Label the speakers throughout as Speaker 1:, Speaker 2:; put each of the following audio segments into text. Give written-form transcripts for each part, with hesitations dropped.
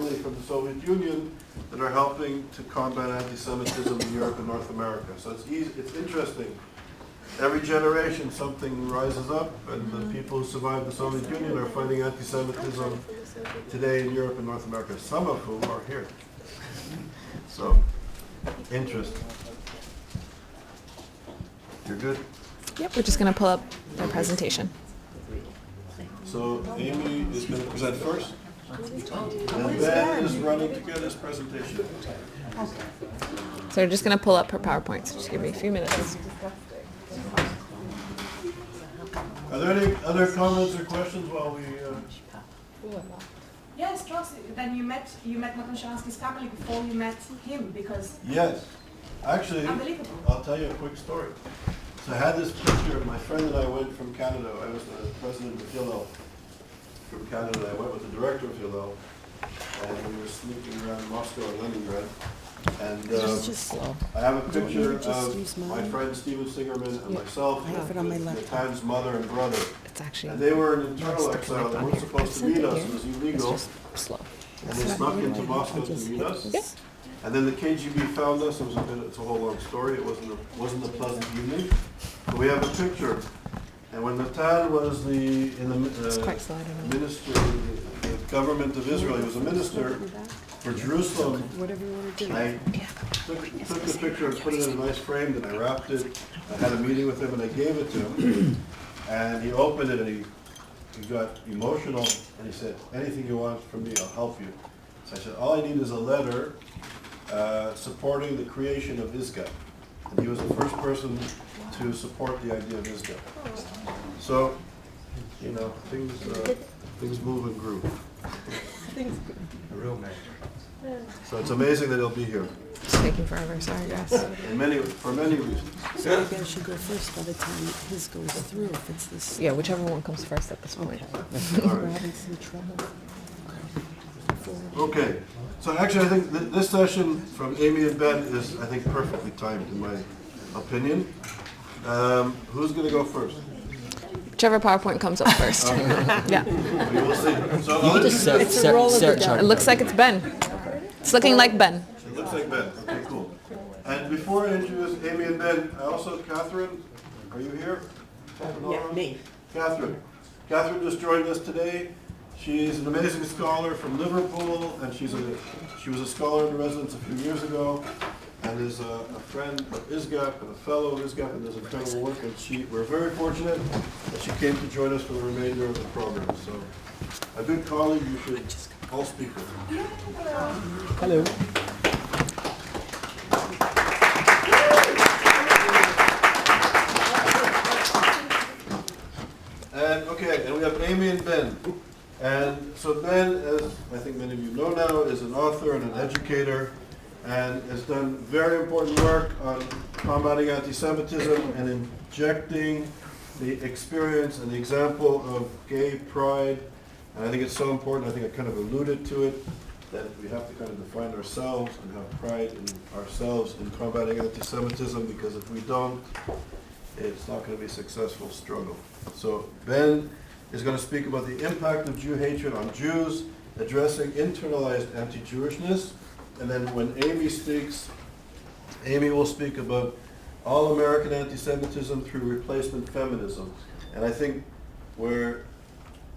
Speaker 1: family from the Soviet Union that are helping to combat anti-Semitism in Europe and North America. So it's interesting. Every generation something rises up, and the people who survived the Soviet Union are fighting anti-Semitism today in Europe and North America, some of whom are here. So, interesting. You're good?
Speaker 2: Yep, we're just going to pull up their presentation.
Speaker 1: So Amy is going to present first, and Ben is running to get his presentation.
Speaker 2: So we're just going to pull up her PowerPoint, so just give me a few minutes.
Speaker 1: Are there any other comments or questions while we...
Speaker 3: Yes, Joss, then you met Martin Sharansky's family before you met him, because...
Speaker 1: Yes. Actually, I'll tell you a quick story. So I had this picture, my friend and I went from Canada. I was the president of Hillel from Canada. I went with the director of Hillel, and we were sneaking around Moscow and Leningrad. And I have a picture of my friend Steven Singerman and myself, Natan's mother and brother. And they were in internal exile. They weren't supposed to meet us. It was illegal. And they snuck into Moscow to meet us. And then the KGB found us. It's a whole long story. It wasn't a pleasant evening. But we have a picture. And when Natan was in the minister, the government of Israel, he was a minister for Jerusalem. I took the picture and put it in a nice frame, and I wrapped it. I had a meeting with him, and I gave it to him. And he opened it, and he got emotional, and he said, "Anything you want from me, I'll help you." So I said, "All I need is a letter supporting the creation of ISGAP." And he was the first person to support the idea of ISGAP. So, you know, things move and groove. A real man. So it's amazing that he'll be here.
Speaker 2: It's taking forever, sorry guys.
Speaker 1: For many reasons.
Speaker 4: So you guys should go first by the time his goes through, if it's this.
Speaker 2: Yeah, whichever one comes first at this point.
Speaker 4: We're having some trouble.
Speaker 1: Okay. So actually I think this session from Amy and Ben is, I think, perfectly timed in my opinion. Who's going to go first?
Speaker 2: Whichever PowerPoint comes up first. Yeah.
Speaker 1: We will see. So
Speaker 4: You just search.
Speaker 2: It looks like it's Ben. It's looking like Ben.
Speaker 1: It looks like Ben. Okay, cool. And before I introduce Amy and Ben, Catherine, are you here?
Speaker 4: Yeah, me.
Speaker 1: Catherine just joined us today. She's an amazing scholar from Liverpool, and she was a scholar in residence a few years ago, and is a friend of ISGAP and a fellow of ISGAP, and does incredible work. And we're very fortunate that she came to join us for the remainder of the program. So, a good colleague, you should all speak with her.
Speaker 4: Hello.
Speaker 1: And we have Amy and Ben. And so Ben, as I think many of you know now, is an author and an educator, and has done very important work on combating anti-Semitism and injecting the experience and the example of gay pride. And I think it's so important, I think I kind of alluded to it, that we have to kind of define ourselves and have pride in ourselves in combating anti-Semitism, because if we don't, it's not going to be a successful struggle. So Ben is going to speak about the impact of Jew hatred on Jews, addressing internalized anti-Jewishness. And then when Amy speaks, Amy will speak about all-American anti-Semitism through replacement feminism. And I think where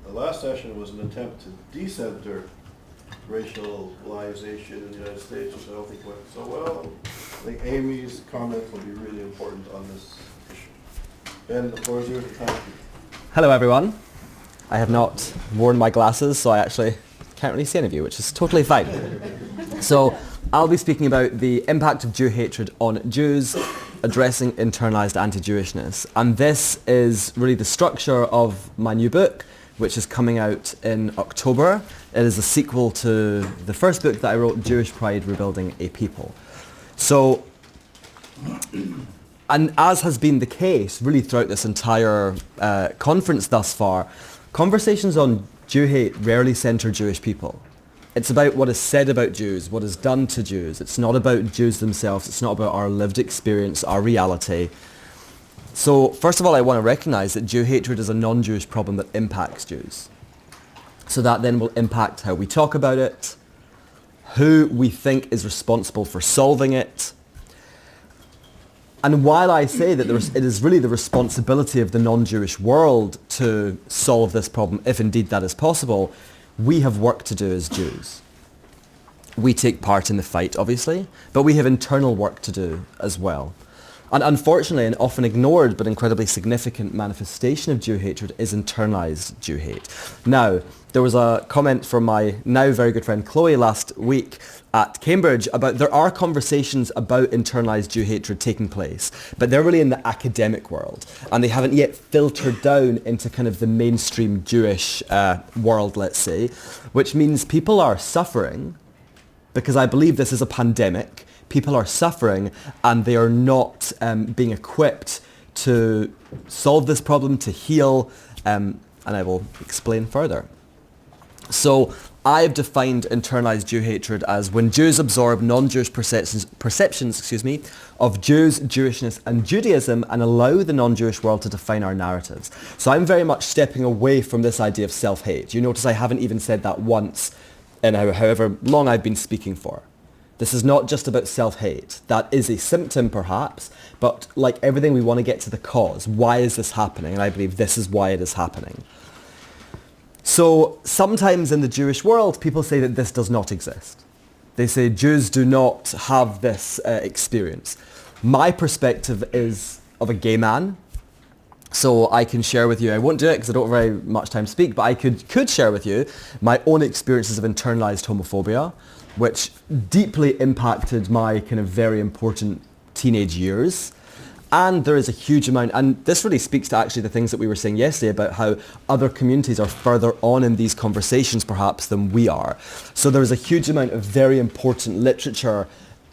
Speaker 1: the last session was an attempt to decenter racialization in the United States, which I don't think went so well, I think Amy's comments will be really important on this issue. Ben, the floor is yours. Thank you.
Speaker 5: Hello everyone. I have not worn my glasses, so I actually can't really see any of you, which is totally fine. So I'll be speaking about the impact of Jew hatred on Jews, addressing internalized anti-Jewishness. And this is really the structure of my new book, which is coming out in October. It is a sequel to the first book that I wrote, Jewish Pride, Rebuilding a People. So, and as has been the case really throughout this entire conference thus far, conversations on Jew hate rarely center Jewish people. It's about what is said about Jews, what is done to Jews. It's not about Jews themselves. It's not about our lived experience, our reality. So first of all, I want to recognize that Jew hatred is a non-Jewish problem that impacts Jews. So that then will impact how we talk about it, who we think is responsible for solving it. And while I say that it is really the responsibility of the non-Jewish world to solve this problem, if indeed that is possible, we have work to do as Jews. We take part in the fight, obviously, but we have internal work to do as well. And unfortunately, an often ignored but incredibly significant manifestation of Jew hatred is internalized Jew hate. Now, there was a comment from my now very good friend Chloe last week at Cambridge about there are conversations about internalized Jew hatred taking place, but they're really in the academic world, and they haven't yet filtered down into kind of the mainstream Jewish world, let's say, which means people are suffering, because I believe this is a pandemic. People are suffering and they are not being equipped to solve this problem, to heal, and I will explain further. So I've defined internalized Jew hatred as when Jews absorb non-Jewish perceptions of Jews, Jewishness and Judaism and allow the non-Jewish world to define our narratives. So I'm very much stepping away from this idea of self-hate. You notice I haven't even said that once in however long I've been speaking for. This is not just about self-hate. That is a symptom perhaps, but like everything we want to get to the cause. Why is this happening? And I believe this is why it is happening. So sometimes in the Jewish world, people say that this does not exist. They say Jews do not have this experience. My perspective is of a gay man. So I can share with you, I won't do it because I don't have very much time to speak, but I could share with you my own experiences of internalized homophobia, which deeply impacted my kind of very important teenage years. And there is a huge amount, and this really speaks to actually the things that we were saying yesterday about how other communities are further on in these conversations perhaps than we are. So there is a huge amount of very important literature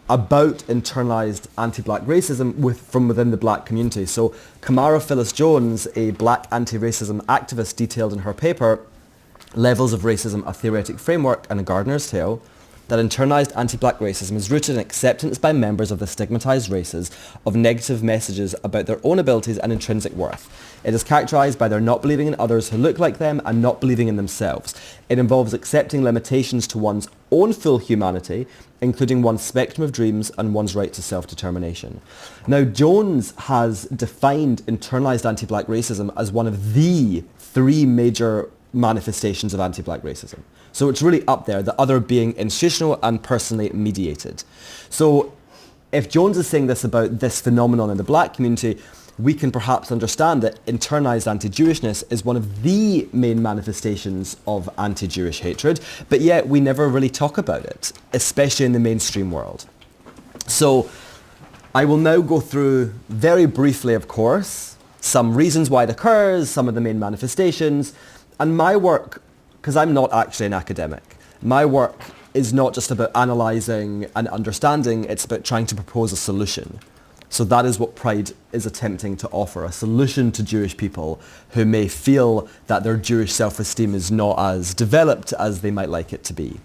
Speaker 5: about internalized anti-black racism from within the black community. So Kamara Phyllis-Jones, a black anti-racism activist, detailed in her paper, Levels of Racism, a Theoretic Framework and a Gardener's Tale, that internalized anti-black racism is rooted in acceptance by members of the stigmatized races of negative messages about their own abilities and intrinsic worth. It is characterized by their not believing in others who look like them and not believing in themselves. It involves accepting limitations to one's own full humanity, including one's spectrum of dreams and one's right to self-determination. Now, Jones has defined internalized anti-black racism as one of the three major manifestations of anti-black racism. So it's really up there, the other being institutional and personally mediated. So if Jones is saying this about this phenomenon in the black community, we can perhaps understand that internalized anti-Jewishness is one of the main manifestations of anti-Jewish hatred, but yet we never really talk about it, especially in the mainstream world. So I will now go through very briefly, of course, some reasons why it occurs, some of the main manifestations, and my work, because I'm not actually an academic, my work is not just about analysing and understanding, it's about trying to propose a solution. So that is what Pride is attempting to offer, a solution to Jewish people who may feel that their Jewish self-esteem is not as developed as they might like it to be.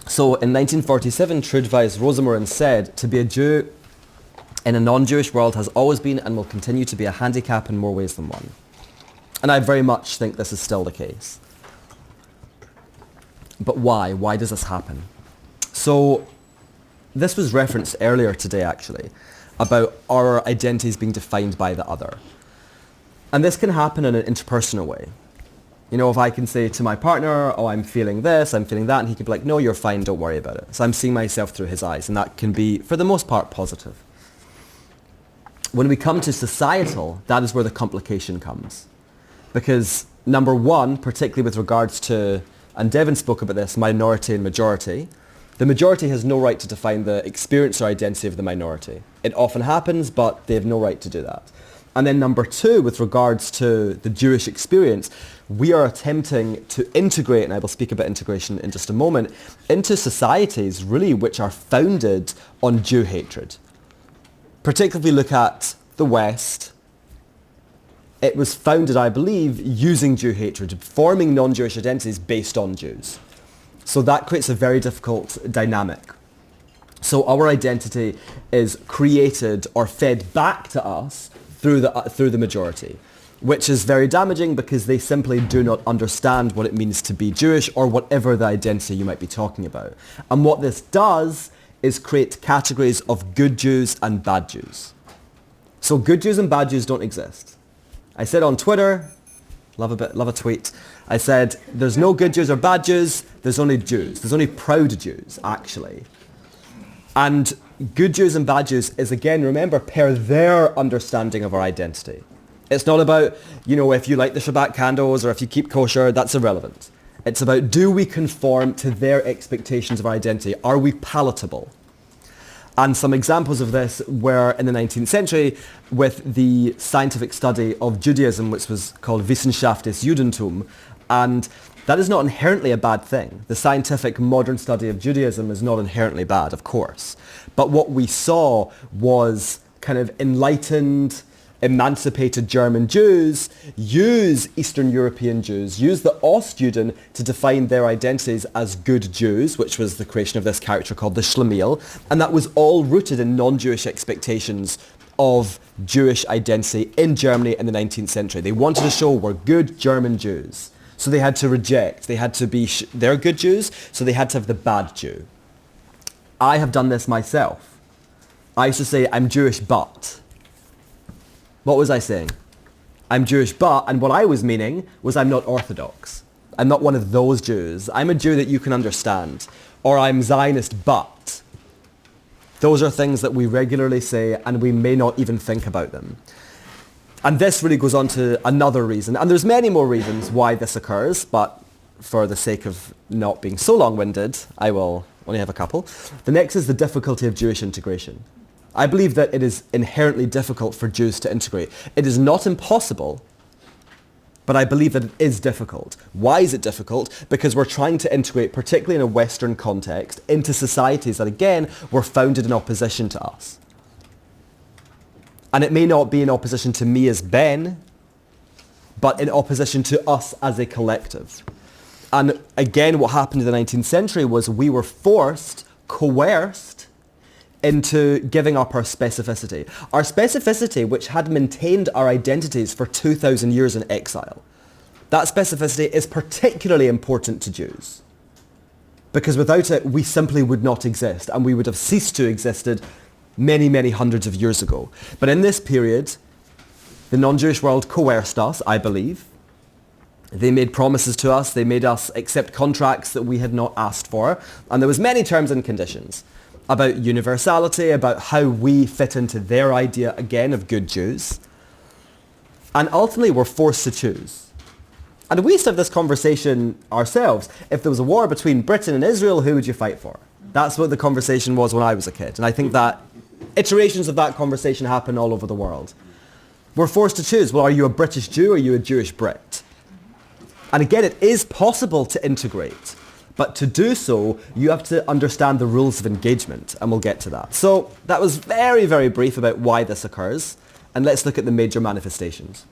Speaker 5: So in 1947, Trudvise Rosemoren said, "To be a Jew in a non-Jewish world has always been and will continue to be a handicap in more ways than one." And I very much think this is still the case. But why? Why does this happen? So this was referenced earlier today, actually, about our identities being defined by the other. And this can happen in an interpersonal way. You know, if I can say to my partner, oh, I'm feeling this, I'm feeling that, and he could be like, no, you're fine, don't worry about it. So I'm seeing myself through his eyes, and that can be, for the most part, positive. When we come to societal, that is where the complication comes. Because number one, particularly with regards to, and Devin spoke about this, minority and majority, the majority has no right to define the experience or identity of the minority. It often happens, but they have no right to do that. And then number two, with regards to the Jewish experience, we are attempting to integrate, and I will speak about integration in just a moment, into societies really which are founded on Jew hatred. Particularly if we look at the West, it was founded, I believe, using Jew hatred, forming non-Jewish identities based on Jews. So that creates a very difficult dynamic. So our identity is created or fed back to us through the majority. which is very damaging because they simply do not understand what it means to be Jewish or whatever the identity you might be talking about. And what this does is create categories of good Jews and bad Jews. So good Jews and bad Jews don't exist. I said on Twitter, love a tweet, I said there's no good Jews or bad Jews, there's only Jews. There's only proud Jews, actually. And good Jews and bad Jews is, again, remember, per their understanding of our identity. It's not about, if you light the Shabbat candles or if you keep kosher, that's irrelevant. It's about, do we conform to their expectations of our identity? Are we palatable? And some examples of this were in the 19th century with the scientific study of Judaism, which was called Wissenschaft des Judentum. And that is not inherently a bad thing. The scientific modern study of Judaism is not inherently bad, of course. But what we saw was kind of enlightened, emancipated German Jews use Eastern European Jews, use the Ostjuden to define their identities as good Jews, which was the creation of this character called the Schlemiel, and that was all rooted in non-Jewish expectations of Jewish identity in Germany in the 19th century. They wanted to show we're good German Jews. So they had to reject, they had to be, they're good Jews, so they had to have the bad Jew. I have done this myself. I used to say, I'm Jewish but. What was I saying? I'm Jewish but, and what I was meaning was I'm not Orthodox. I'm not one of those Jews. I'm a Jew that you can understand. Or I'm Zionist but. Those are things that we regularly say and we may not even think about them. And this really goes on to another reason, and there's many more reasons why this occurs, but for the sake of not being so long-winded, I will only have a couple. The next is the difficulty of Jewish integration. I believe that it is inherently difficult for Jews to integrate. It is not impossible, but I believe that it is difficult. Why is it difficult? Because we're trying to integrate, particularly in a Western context, into societies that, again, were founded in opposition to us. And it may not be in opposition to me as Ben, but in opposition to us as a collective. And again, what happened in the 19th century was we were forced, coerced, into giving up our specificity. Our specificity, which had maintained our identities for 2,000 years in exile. That specificity is particularly important to Jews. Because without it, we simply would not exist, and we would have ceased to existed many, many hundreds of years ago. But in this period, the non-Jewish world coerced us, I believe. They made promises to us. They made us accept contracts that we had not asked for. And there was many terms and conditions about universality, about how we fit into their idea, again, of good Jews. And ultimately, we're forced to choose. And we used to have this conversation ourselves. If there was a war between Britain and Israel, who would you fight for? That's what the conversation was when I was a kid. And I think that iterations of that conversation happen all over the world. We're forced to choose. Well, are you a British Jew or are you a Jewish Brit? And again, it is possible to integrate. But to do so, you have to understand the rules of engagement. And we'll get to that. So that was very, very brief about why this occurs. And let's look at the major manifestations.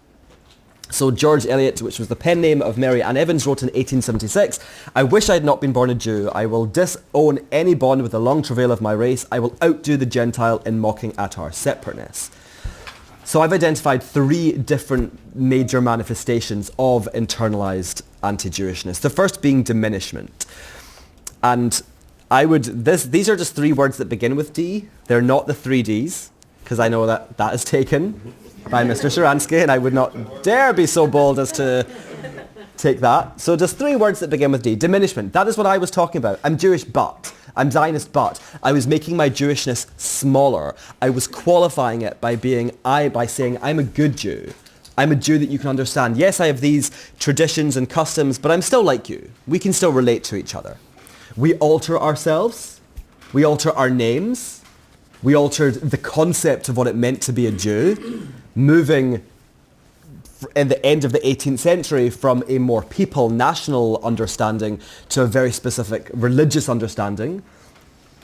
Speaker 5: So George Eliot, which was the pen name of Mary Ann Evans, wrote in 1876, I wish I had not been born a Jew. I will disown any bond with the long travail of my race. I will outdo the Gentile in mocking at our separateness. So I've identified 3 different major manifestations of internalized anti-Jewishness. The first being diminishment. And these are just 3 words that begin with D. They're not the 3 Ds, because I know that is taken by Mr. Sharansky, and I would not dare be so bold as to take that. So just 3 words that begin with D. Diminishment. That is what I was talking about. I'm Jewish, but. I'm Zionist, but. I was making my Jewishness smaller. I was qualifying it by saying I'm a good Jew. I'm a Jew that you can understand. Yes, I have these traditions and customs, but I'm still like you. We can still relate to each other. We alter ourselves. We alter our names. We altered the concept of what it meant to be a Jew, moving in the end of the 18th century from a more people, national understanding to a very specific religious understanding.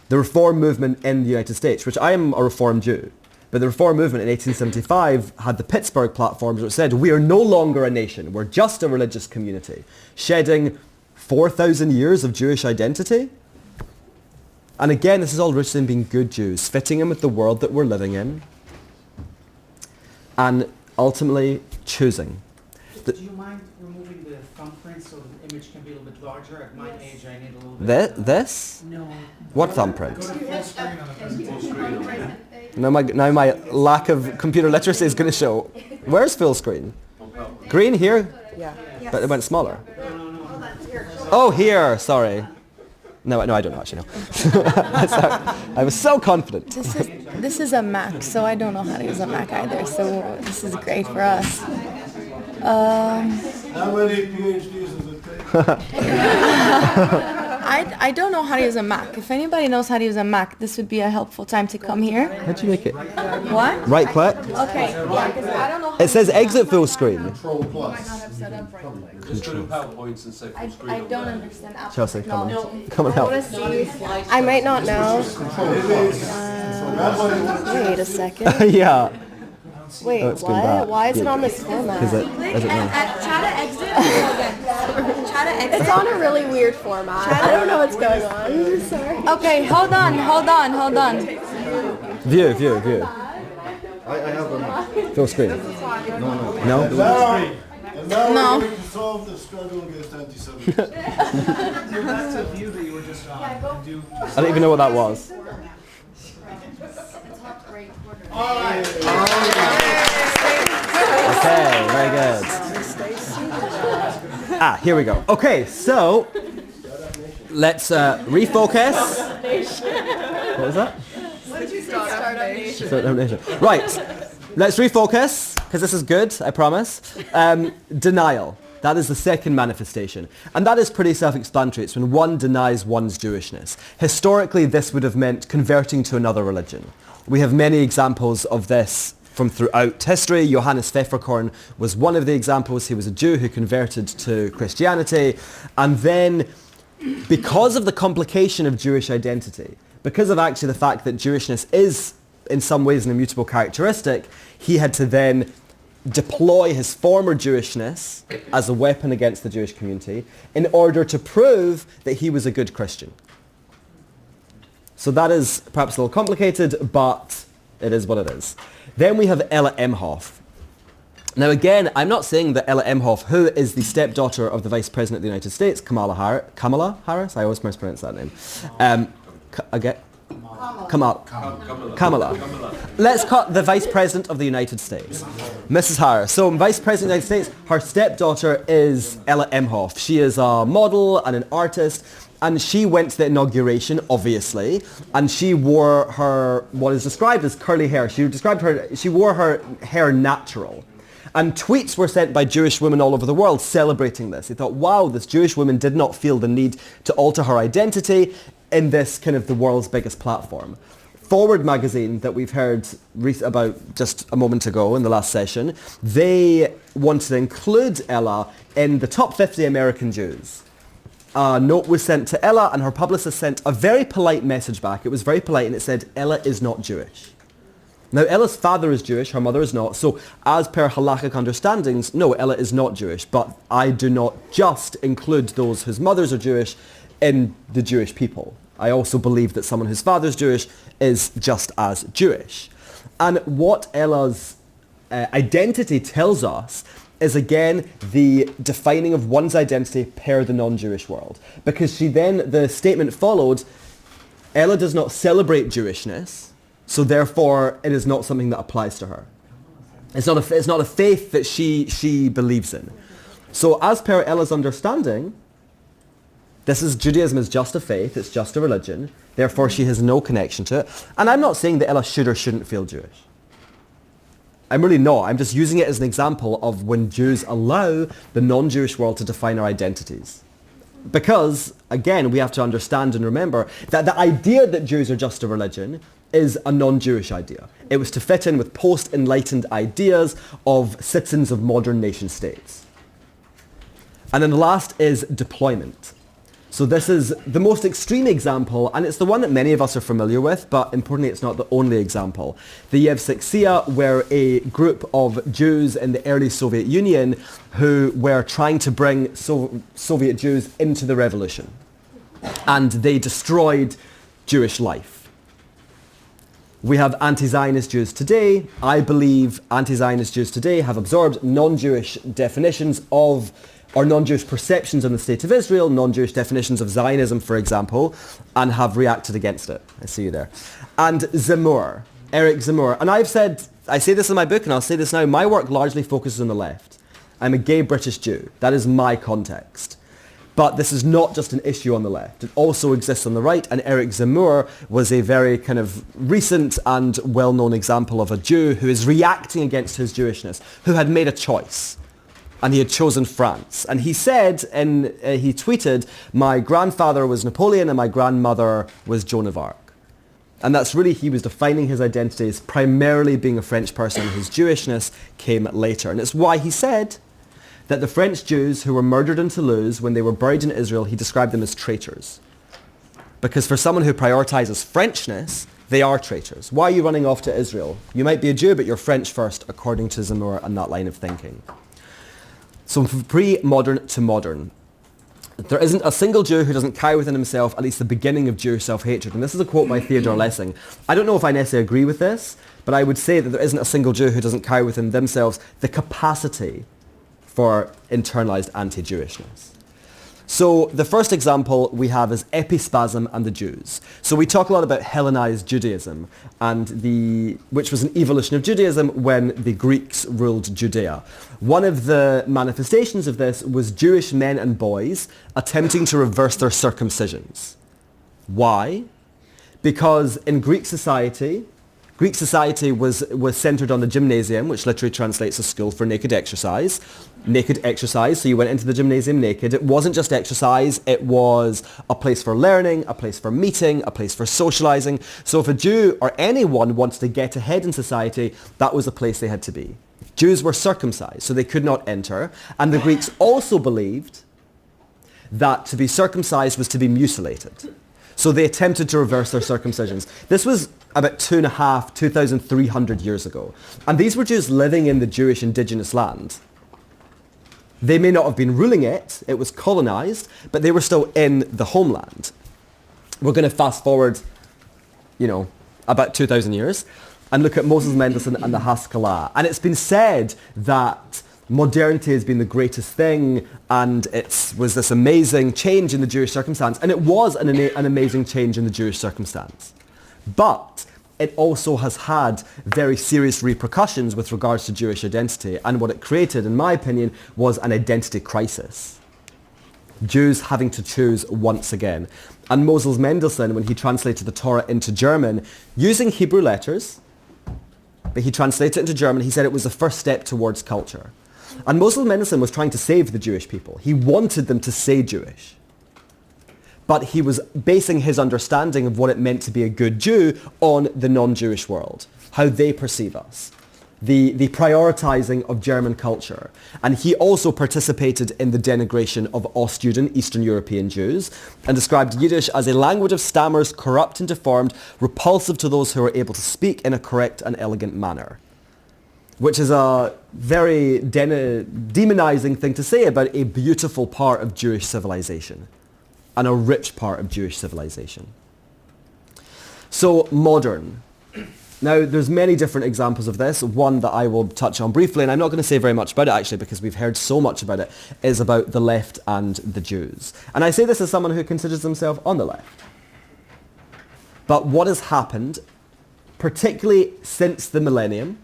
Speaker 5: The Reform movement in the United States, which I am a Reform Jew, but the Reform movement in 1875 had the Pittsburgh platforms which said, we are no longer a nation, we're just a religious community, shedding 4,000 years of Jewish identity. And again, this is all rooted in being good Jews, fitting in with the world that we're living in. And ultimately choosing.
Speaker 6: Do you mind removing the thumbprint so the image can be a little bit larger? At my age, I need a little bit.
Speaker 5: This?
Speaker 4: No.
Speaker 5: What thumbprint?
Speaker 6: Go to full screen on the presentation.
Speaker 5: Now my lack of computer literacy is going to show. Where's full screen? Green here?
Speaker 4: Yeah.
Speaker 5: But it went smaller. Oh, here. Sorry. No, I don't know actually. No. I was so confident.
Speaker 7: This is a Mac, so I don't know how to use a Mac either. So this is great for us.
Speaker 1: How many PhDs does it take?
Speaker 7: I don't know how to use a Mac. If anybody knows how to use a Mac, this would be a helpful time to come here.
Speaker 5: How'd you make it?
Speaker 7: What?
Speaker 5: Right click.
Speaker 7: Okay. Yeah, 'cause I don't know. How
Speaker 5: It says exit full screen.
Speaker 1: Control plus.
Speaker 8: Just go to PowerPoints and say full screen.
Speaker 7: I don't understand Apple
Speaker 5: Chelsea, come on.
Speaker 7: technology.
Speaker 5: Come and help.
Speaker 7: I might not know. Wait a second.
Speaker 5: Yeah.
Speaker 7: Wait,
Speaker 5: Oh, it's been bad.
Speaker 7: what? Why is it on this format?
Speaker 5: Is it now?
Speaker 3: Try to exit and go again. Try to exit.
Speaker 7: It's on a really weird format. I don't know what's going on. Sorry. Okay, hold on.
Speaker 5: View.
Speaker 1: I have them.
Speaker 5: Full screen. No?
Speaker 1: Now, and now
Speaker 7: No.
Speaker 1: we're going to solve the struggle against anti-Semitism.
Speaker 6: Go back to the view that you were just on. And do
Speaker 5: I don't even know what that was. Okay, very good. Here we go. Okay, so let's refocus. What was that? Startup Nation. Right, let's refocus, because this is good, I promise. Denial. That is the second manifestation. And that is pretty self-explanatory. It's when one denies one's Jewishness. Historically, this would have meant converting to another religion. We have many examples of this from throughout history. Johannes Pfefferkorn was one of the examples. He was a Jew who converted to Christianity. And then, because of the complication of Jewish identity, because of actually the fact that Jewishness is in some ways an immutable characteristic, he had to then deploy his former Jewishness as a weapon against the Jewish community in order to prove that he was a good Christian. So that is perhaps a little complicated, but it is what it is. Then we have Ella Emhoff. Now again, I'm not saying that Ella Emhoff, who is the stepdaughter of the Vice President of the United States, Kamala Harris? I always mispronounce that name. Kamala. Let's cut the Vice President of the United States, Mrs. Harris. So Vice President of the United States, her stepdaughter is Ella Emhoff. She is a model and an artist, and she went to the inauguration, obviously, and she wore her, what is described as curly hair. She wore her hair natural. And tweets were sent by Jewish women all over the world celebrating this. They thought, wow, this Jewish woman did not feel the need to alter her identity in this kind of the world's biggest platform. Forward magazine that we've heard about just a moment ago in the last session, they wanted to include Ella in the top 50 American Jews. A note was sent to Ella and her publicist sent a very polite message back. It was very polite and it said, Ella is not Jewish. Now Ella's father is Jewish, her mother is not, so as per halakhic understandings, no, Ella is not Jewish, but I do not just include those whose mothers are Jewish in the Jewish people. I also believe that someone whose father is Jewish is just as Jewish. And what Ella's identity tells us is again the defining of one's identity per the non-Jewish world. Because the statement followed, Ella does not celebrate Jewishness, so therefore it is not something that applies to her. It's not a faith that she believes in. So as per Ella's understanding, Judaism is just a faith, it's just a religion, therefore she has no connection to it. And I'm not saying that Ella should or shouldn't feel Jewish. I'm really not. I'm just using it as an example of when Jews allow the non-Jewish world to define our identities. Because, again, we have to understand and remember that the idea that Jews are just a religion is a non-Jewish idea. It was to fit in with post-enlightened ideas of citizens of modern nation states. And then the last is deployment. So this is the most extreme example, and it's the one that many of us are familiar with, but importantly, it's not the only example. The Yevsektsiya were a group of Jews in the early Soviet Union who were trying to bring Soviet Jews into the revolution. And they destroyed Jewish life. We have anti-Zionist Jews today. I believe anti-Zionist Jews today have absorbed non-Jewish definitions of, or non-Jewish perceptions on the State of Israel, non-Jewish definitions of Zionism, for example, and have reacted against it. I see you there. And Zemmour, Eric Zemmour. And I've said, I say this in my book, and I'll say this now, my work largely focuses on the left. I'm a gay British Jew. That is my context. But this is not just an issue on the left. It also exists on the right, and Eric Zemmour was a very kind of recent and well-known example of a Jew who is reacting against his Jewishness, who had made a choice, and he had chosen France. And he said, he tweeted, my grandfather was Napoleon and my grandmother was Joan of Arc. And that's really, he was defining his identity as primarily being a French person. His Jewishness came later. And it's why he said that the French Jews who were murdered in Toulouse when they were buried in Israel, he described them as traitors. Because for someone who prioritizes Frenchness, they are traitors. Why are you running off to Israel? You might be a Jew, but you're French first, according to Zemmour and that line of thinking. So from pre-modern to modern, there isn't a single Jew who doesn't carry within himself at least the beginning of Jewish self-hatred. And this is a quote by Theodore Lessing. I don't know if I necessarily agree with this, but I would say that there isn't a single Jew who doesn't carry within themselves the capacity for internalized anti-Jewishness. So the first example we have is Epispasm and the Jews. So we talk a lot about Hellenized Judaism, which was an evolution of Judaism when the Greeks ruled Judea. One of the manifestations of this was Jewish men and boys attempting to reverse their circumcisions. Why? Because in Greek society was centered on the gymnasium, which literally translates as school for naked exercise. Naked exercise, so you went into the gymnasium naked. It wasn't just exercise, it was a place for learning, a place for meeting, a place for socializing. So if a Jew or anyone wanted to get ahead in society, that was the place they had to be. Jews were circumcised, so they could not enter. And the Greeks also believed that to be circumcised was to be mutilated. So they attempted to reverse their circumcisions. This was about 2,300 years ago. And these were Jews living in the Jewish indigenous land. They may not have been ruling it, it was colonized, but they were still in the homeland. We're going to fast forward, about 2,000 years and look at Moses Mendelssohn and the Haskalah. And it's been said that modernity has been the greatest thing, and it was this amazing change in the Jewish circumstance. And it was an amazing change in the Jewish circumstance. But it also has had very serious repercussions with regards to Jewish identity. And what it created, in my opinion, was an identity crisis. Jews having to choose once again. And Moses Mendelssohn, when he translated the Torah into German, using Hebrew letters, but he translated it into German, he said it was the first step towards culture. And Moses Mendelssohn was trying to save the Jewish people. He wanted them to say Jewish. But he was basing his understanding of what it meant to be a good Jew on the non-Jewish world, how they perceive us, the prioritizing of German culture. And he also participated in the denigration of Ostjuden, Eastern European Jews, and described Yiddish as a language of stammers, corrupt and deformed, repulsive to those who are able to speak in a correct and elegant manner. Which is a very demonizing thing to say about a beautiful part of Jewish civilization and a rich part of Jewish civilization. So modern. Now there's many different examples of this. One that I will touch on briefly, and I'm not going to say very much about it actually because we've heard so much about it, is about the left and the Jews. And I say this as someone who considers himself on the left. But what has happened, particularly since the millennium,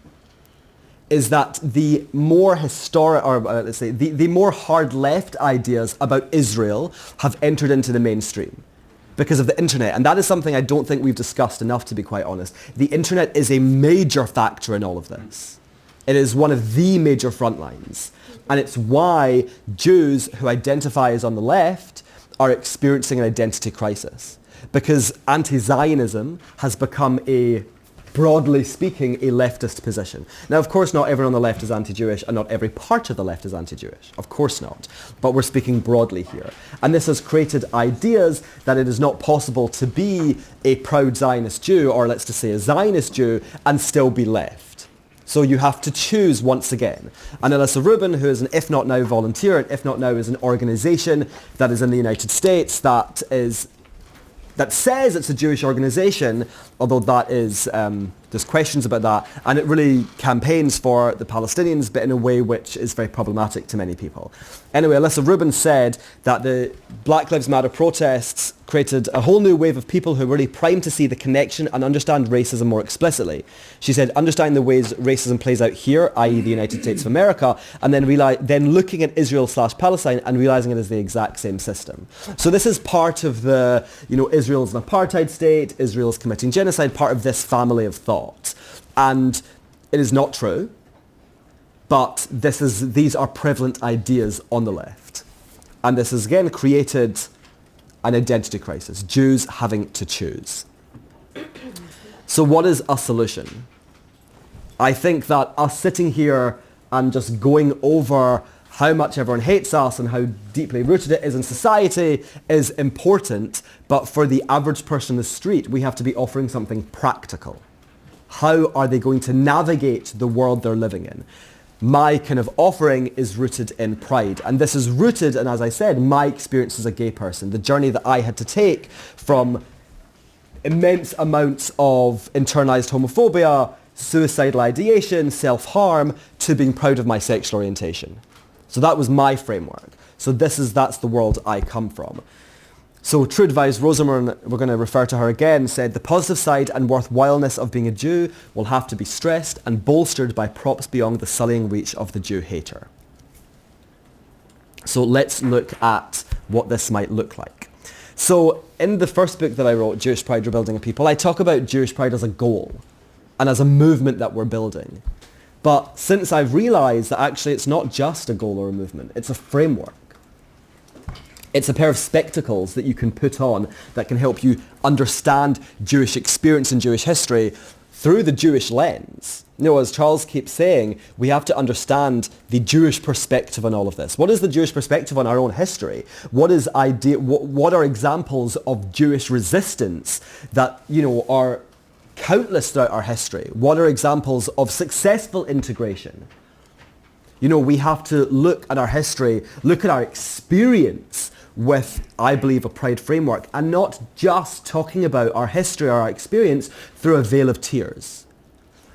Speaker 5: is that the more historic, or let's say, the more hard left ideas about Israel have entered into the mainstream because of the internet. And that is something I don't think we've discussed enough, to be quite honest. The internet is a major factor in all of this. It is one of the major front lines. And it's why Jews who identify as on the left are experiencing an identity crisis. Because anti-Zionism has become broadly speaking, a leftist position. Now, of course, not everyone on the left is anti-Jewish, and not every part of the left is anti-Jewish. Of course not. But we're speaking broadly here. And this has created ideas that it is not possible to be a proud Zionist Jew, or let's just say a Zionist Jew, and still be left. So you have to choose once again. And Alyssa Rubin, who is an If Not Now volunteer, and If Not Now is an organization that is in the United States that is that says it's a Jewish organization, although that is, there's questions about that, and it really campaigns for the Palestinians, but in a way which is very problematic to many people. Anyway, Alyssa Rubin said that the Black Lives Matter protests created a whole new wave of people who were really primed to see the connection and understand racism more explicitly. She said, understanding the ways racism plays out here, i.e. the United States of America, and then looking at Israel/Palestine and realizing it is the exact same system. So this is part of the, Israel's an apartheid state, Israel's committing genocide, part of this family of thought. And it is not true, but these are prevalent ideas on the left. And this has again created an identity crisis, Jews having to choose. So what is a solution? I think that us sitting here and just going over how much everyone hates us and how deeply rooted it is in society is important, but for the average person in the street, we have to be offering something practical. How are they going to navigate the world they're living in? My kind of offering is rooted in pride. And this is rooted in, as I said, my experience as a gay person, the journey that I had to take from immense amounts of internalized homophobia, suicidal ideation, self-harm, to being proud of my sexual orientation. So that was my framework. So that's the world I come from. So True Advice Rosamund, we're going to refer to her again, said the positive side and worthwhileness of being a Jew will have to be stressed and bolstered by props beyond the sullying reach of the Jew hater. So let's look at what this might look like. So in the first book that I wrote, Jewish Pride, Rebuilding a People, I talk about Jewish pride as a goal and as a movement that we're building. But since I've realized that actually it's not just a goal or a movement, it's a framework. It's a pair of spectacles that you can put on that can help you understand Jewish experience and Jewish history through the Jewish lens. As Charles keeps saying, we have to understand the Jewish perspective on all of this. What is the Jewish perspective on our own history? What are examples of Jewish resistance that, are countless throughout our history? What are examples of successful integration? We have to look at our history, look at our experience with, I believe, a pride framework, and not just talking about our history or our experience through a veil of tears.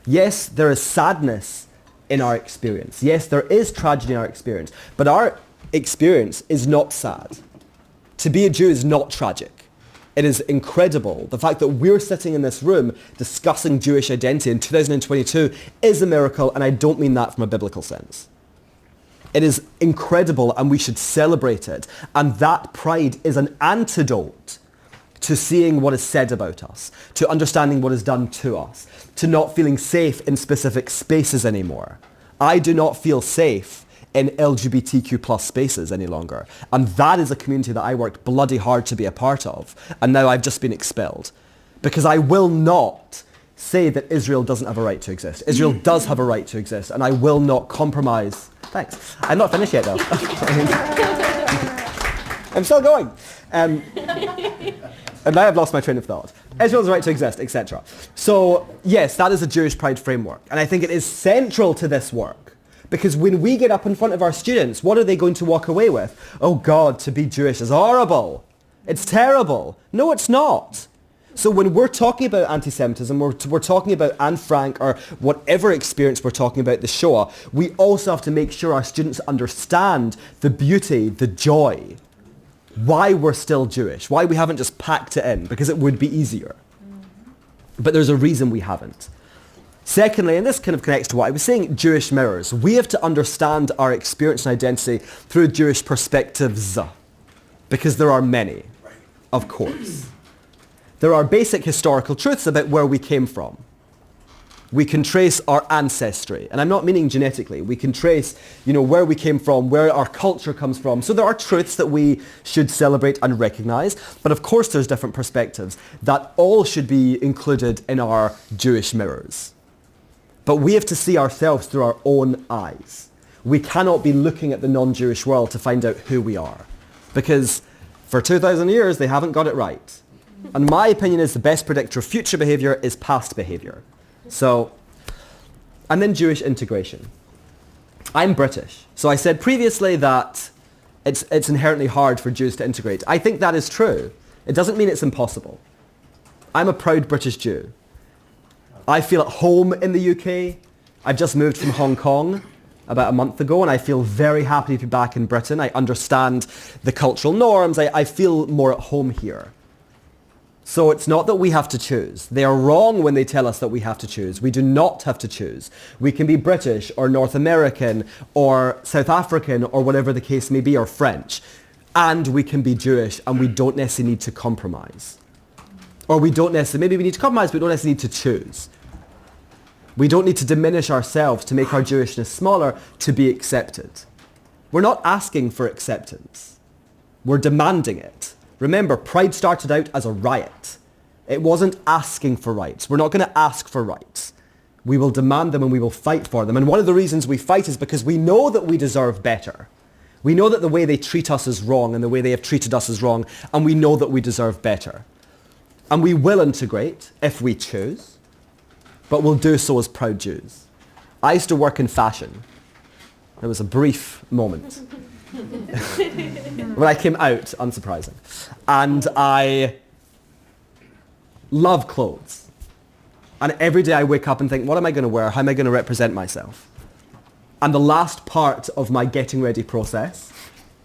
Speaker 5: Yes, there is sadness in our experience. Yes, there is tragedy in our experience, but our experience is not sad. To be a Jew is not tragic. It is incredible. The fact that we're sitting in this room discussing Jewish identity in 2022 is a miracle, and I don't mean that from a biblical sense. It is incredible and we should celebrate it. And that pride is an antidote to seeing what is said about us, to understanding what is done to us, to not feeling safe in specific spaces anymore. I do not feel safe in LGBTQ plus spaces any longer. And that is a community that I worked bloody hard to be a part of. And now I've just been expelled. Because I will not say that Israel doesn't have a right to exist. Israel does have a right to exist, and I will not compromise. Thanks. I'm not finished yet, though. I'm still going. And now I've lost my train of thought. Israel has a right to exist, etc. So, yes, that is a Jewish pride framework. And I think it is central to this work. Because when we get up in front of our students, what are they going to walk away with? Oh, God, to be Jewish is horrible. It's terrible. No, it's not. So when we're talking about anti-Semitism, we're talking about Anne Frank or whatever experience we're talking about the Shoah, we also have to make sure our students understand the beauty, the joy, why we're still Jewish, why we haven't just packed it in, because it would be easier. But there's a reason we haven't. Secondly, and this kind of connects to what I was saying, Jewish mirrors. We have to understand our experience and identity through Jewish perspectives, because there are many, of course. There are basic historical truths about where we came from. We can trace our ancestry, and I'm not meaning genetically. We can trace, where we came from, where our culture comes from. So there are truths that we should celebrate and recognize, but of course there's different perspectives that all should be included in our Jewish mirrors. But we have to see ourselves through our own eyes. We cannot be looking at the non-Jewish world to find out who we are, because for 2,000 years they haven't got it right. And my opinion is the best predictor of future behavior is past behavior. So, and then Jewish integration. I'm British. So I said previously that it's inherently hard for Jews to integrate. I think that is true. It doesn't mean it's impossible. I'm a proud British Jew. I feel at home in the UK. I've just moved from Hong Kong about a month ago, and I feel very happy to be back in Britain. I understand the cultural norms. I feel more at home here. So it's not that we have to choose. They are wrong when they tell us that we have to choose. We do not have to choose. We can be British or North American or South African or whatever the case may be, or French. And we can be Jewish, and we don't necessarily need to compromise. Or we don't necessarily, maybe we need to compromise, but we don't necessarily need to choose. We don't need to diminish ourselves to make our Jewishness smaller to be accepted. We're not asking for acceptance. We're demanding it. Remember, Pride started out as a riot. It wasn't asking for rights. We're not going to ask for rights. We will demand them and we will fight for them. And one of the reasons we fight is because we know that we deserve better. We know that the way they treat us is wrong and the way they have treated us is wrong, and we know that we deserve better. And we will integrate if we choose, but we'll do so as proud Jews. I used to work in fashion. It was a brief moment. When I came out, unsurprising. And I love clothes. And every day I wake up and think, what am I going to wear? How am I going to represent myself? And the last part of my getting ready process,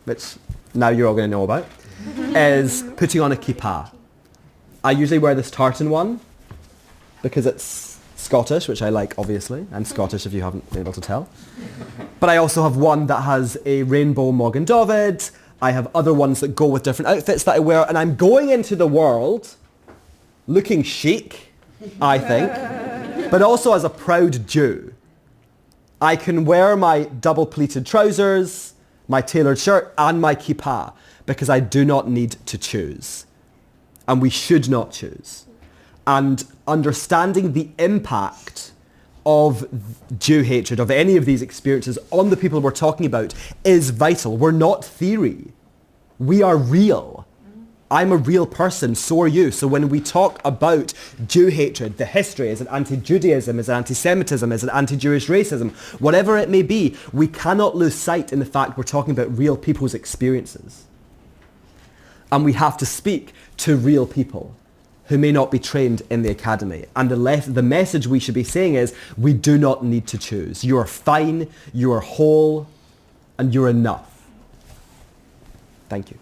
Speaker 5: which now you're all going to know about, is putting on a kippah. I usually wear this tartan one because it's Scottish, which I like, obviously. I'm Scottish, if you haven't been able to tell. But I also have one that has a rainbow Magen David. I have other ones that go with different outfits that I wear. And I'm going into the world looking chic, I think, but also as a proud Jew. I can wear my double pleated trousers, my tailored shirt, and my kippah because I do not need to choose. And we should not choose. And understanding the impact of Jew hatred, of any of these experiences on the people we're talking about is vital. We're not theory. We are real. I'm a real person, so are you. So when we talk about Jew hatred, the history, is it anti-Judaism, is it anti-Semitism, is it anti-Jewish racism, whatever it may be, we cannot lose sight in the fact we're talking about real people's experiences. And we have to speak to real people who may not be trained in the academy. And the message we should be saying is, we do not need to choose. You are fine, you are whole, and you're enough. Thank you.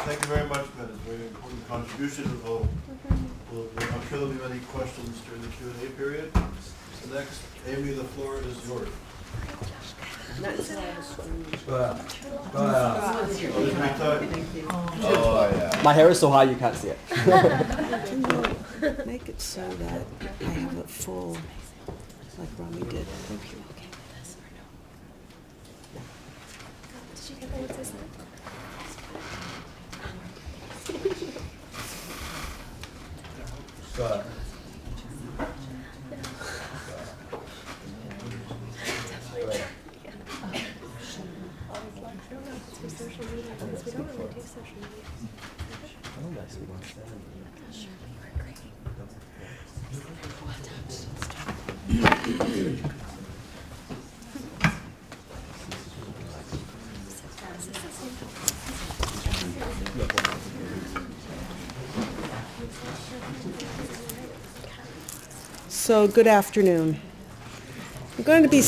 Speaker 1: Thank you very much, Ben. It's a very important contribution. I'm sure there'll be many questions during the Q&A period. So next, Amy, the floor is yours.
Speaker 5: My hair is so high you can't see it.
Speaker 4: Make it so that I have it full, like Rami did. Thank you.
Speaker 9: Did you get that? What's this?
Speaker 4: So, good afternoon. I'm going to be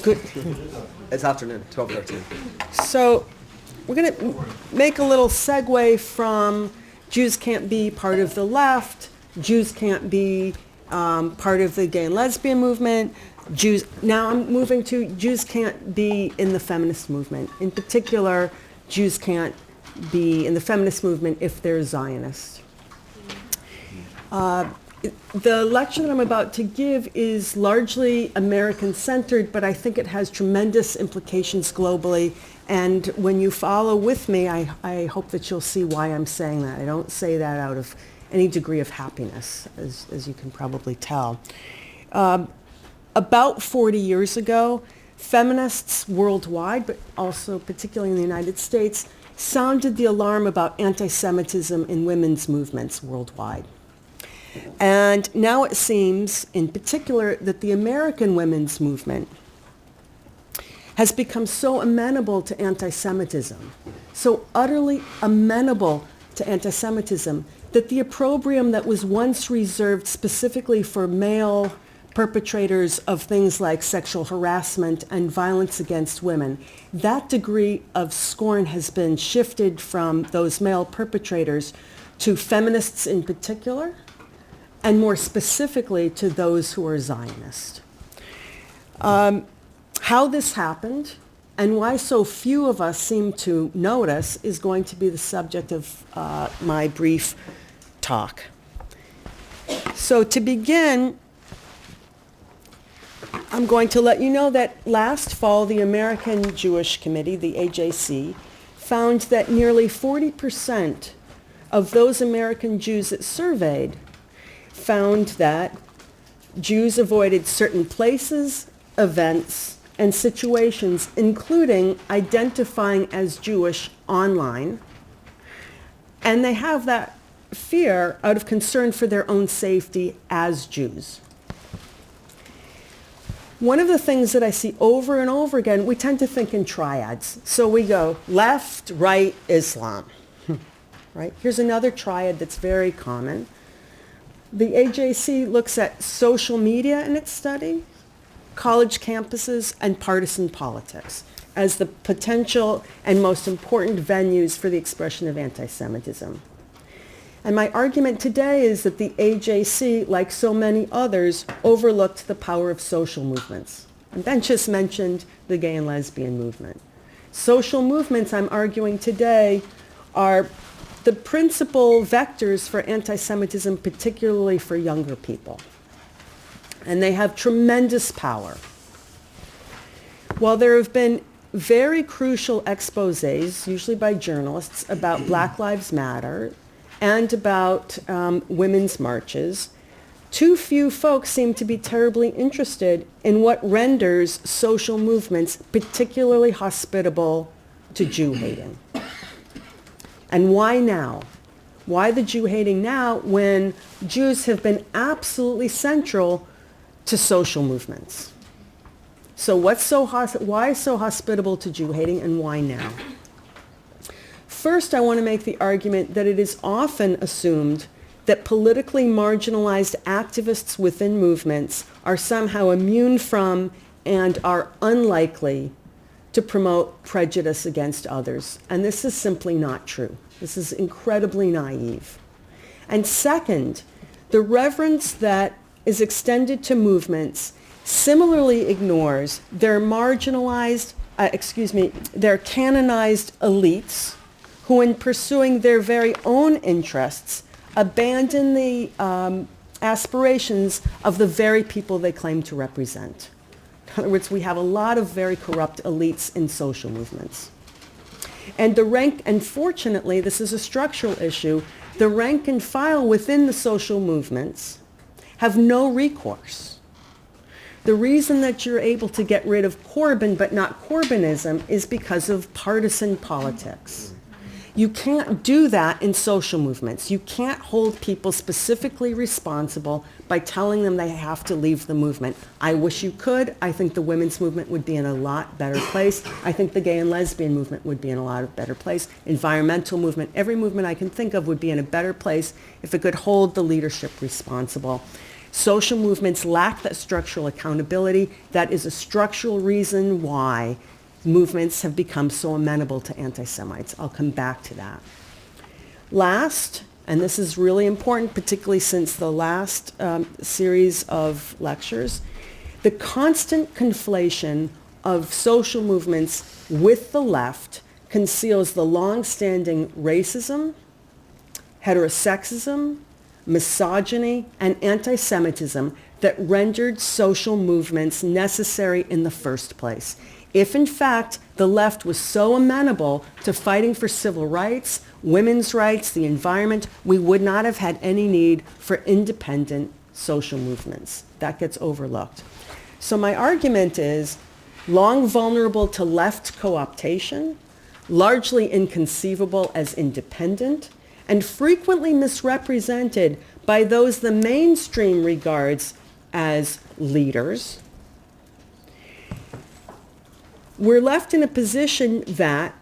Speaker 4: good.
Speaker 5: It's afternoon, 12:13.
Speaker 4: So, we're going to make a little segue from Jews can't be part of the left, Jews can't be part of the gay and lesbian movement, now I'm moving to Jews can't be in the feminist movement. In particular, Jews can't be in the feminist movement if they're Zionists. The lecture that I'm about to give is largely American-centered, but I think it has tremendous implications globally. And when you follow with me, I hope that you'll see why I'm saying that. I don't say that out of any degree of happiness, as you can probably tell. About 40 years ago, feminists worldwide, but also particularly in the United States, sounded the alarm about anti-Semitism in women's movements worldwide. And now it seems, in particular, that the American women's movement has become so amenable to anti-Semitism, so utterly amenable to anti-Semitism, that the opprobrium that was once reserved specifically for male perpetrators of things like sexual harassment and violence against women, that degree of scorn has been shifted from those male perpetrators to feminists in particular, and more specifically to those who are Zionist. How this happened and why so few of us seem to notice is going to be the subject of my brief talk. So to begin, I'm going to let you know that last fall the American Jewish Committee, the AJC, found that nearly 40% of those American Jews it surveyed found that Jews avoided certain places, events, and situations, including identifying as Jewish online, and they have that fear out of concern for their own safety as Jews. One of the things that I see over and over again, we tend to think in triads. So we go left, right, Islam. Right? Here's another triad that's very common. The AJC looks at social media in its study, college campuses, and partisan politics as the potential and most important venues for the expression of anti-Semitism. And my argument today is that the AJC, like so many others, overlooked the power of social movements. And Ben just mentioned the gay and lesbian movement. Social movements, I'm arguing today, are the principal vectors for anti-Semitism, particularly for younger people. And they have tremendous power. While there have been very crucial exposés, usually by journalists, about Black Lives Matter and about women's marches, too few folks seem to be terribly interested in what renders social movements particularly hospitable to Jew hating. And why now? Why the Jew hating now when Jews have been absolutely central to social movements? So why so hospitable to Jew hating, and why now? First, I want to make the argument that it is often assumed that politically marginalized activists within movements are somehow immune from and are unlikely to promote prejudice against others. And this is simply not true. This is incredibly naive. And second, the reverence that is extended to movements similarly ignores their marginalized, their canonized elites who, in pursuing their very own interests, abandon the aspirations of the very people they claim to represent. In other words, we have a lot of very corrupt elites in social movements. And fortunately, this is a structural issue, the rank and file within the social movements have no recourse. The reason that you're able to get rid of Corbyn but not Corbynism is because of partisan politics. You can't do that in social movements. You can't hold people specifically responsible by telling them they have to leave the movement. I wish you could. I think the women's movement would be in a lot better place. I think the gay and lesbian movement would be in a lot better place. Environmental movement, every movement I can think of would be in a better place if it could hold the leadership responsible. Social movements lack that structural accountability. That is a structural reason why movements have become so amenable to anti-Semites. I'll come back to that. Last, and this is really important, particularly since the last series of lectures, the constant conflation of social movements with the left conceals the long-standing racism, heterosexism, misogyny, and anti-Semitism that rendered social movements necessary in the first place. If, in fact, the left was so amenable to fighting for civil rights, women's rights, the environment, we would not have had any need for independent social movements. That gets overlooked. So my argument is, long vulnerable to left co-optation, largely inconceivable as independent, and frequently misrepresented by those the mainstream regards as leaders, we're left in a position that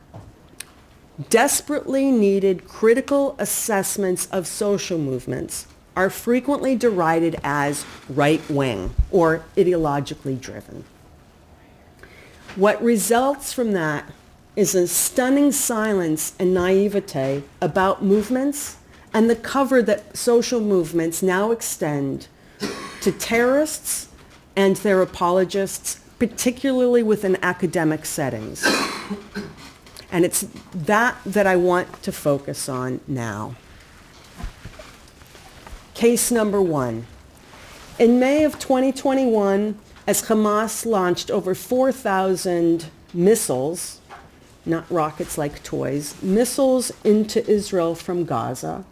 Speaker 4: desperately needed critical assessments of social movements are frequently derided as right-wing or ideologically driven. What results from that is a stunning silence and naivete about movements and the cover that social movements now extend to terrorists and their apologists, particularly within academic settings. And it's that I want to focus on now. Case number one. In May of 2021, as Hamas launched over 4,000 missiles, not rockets like toys, missiles into Israel from Gaza,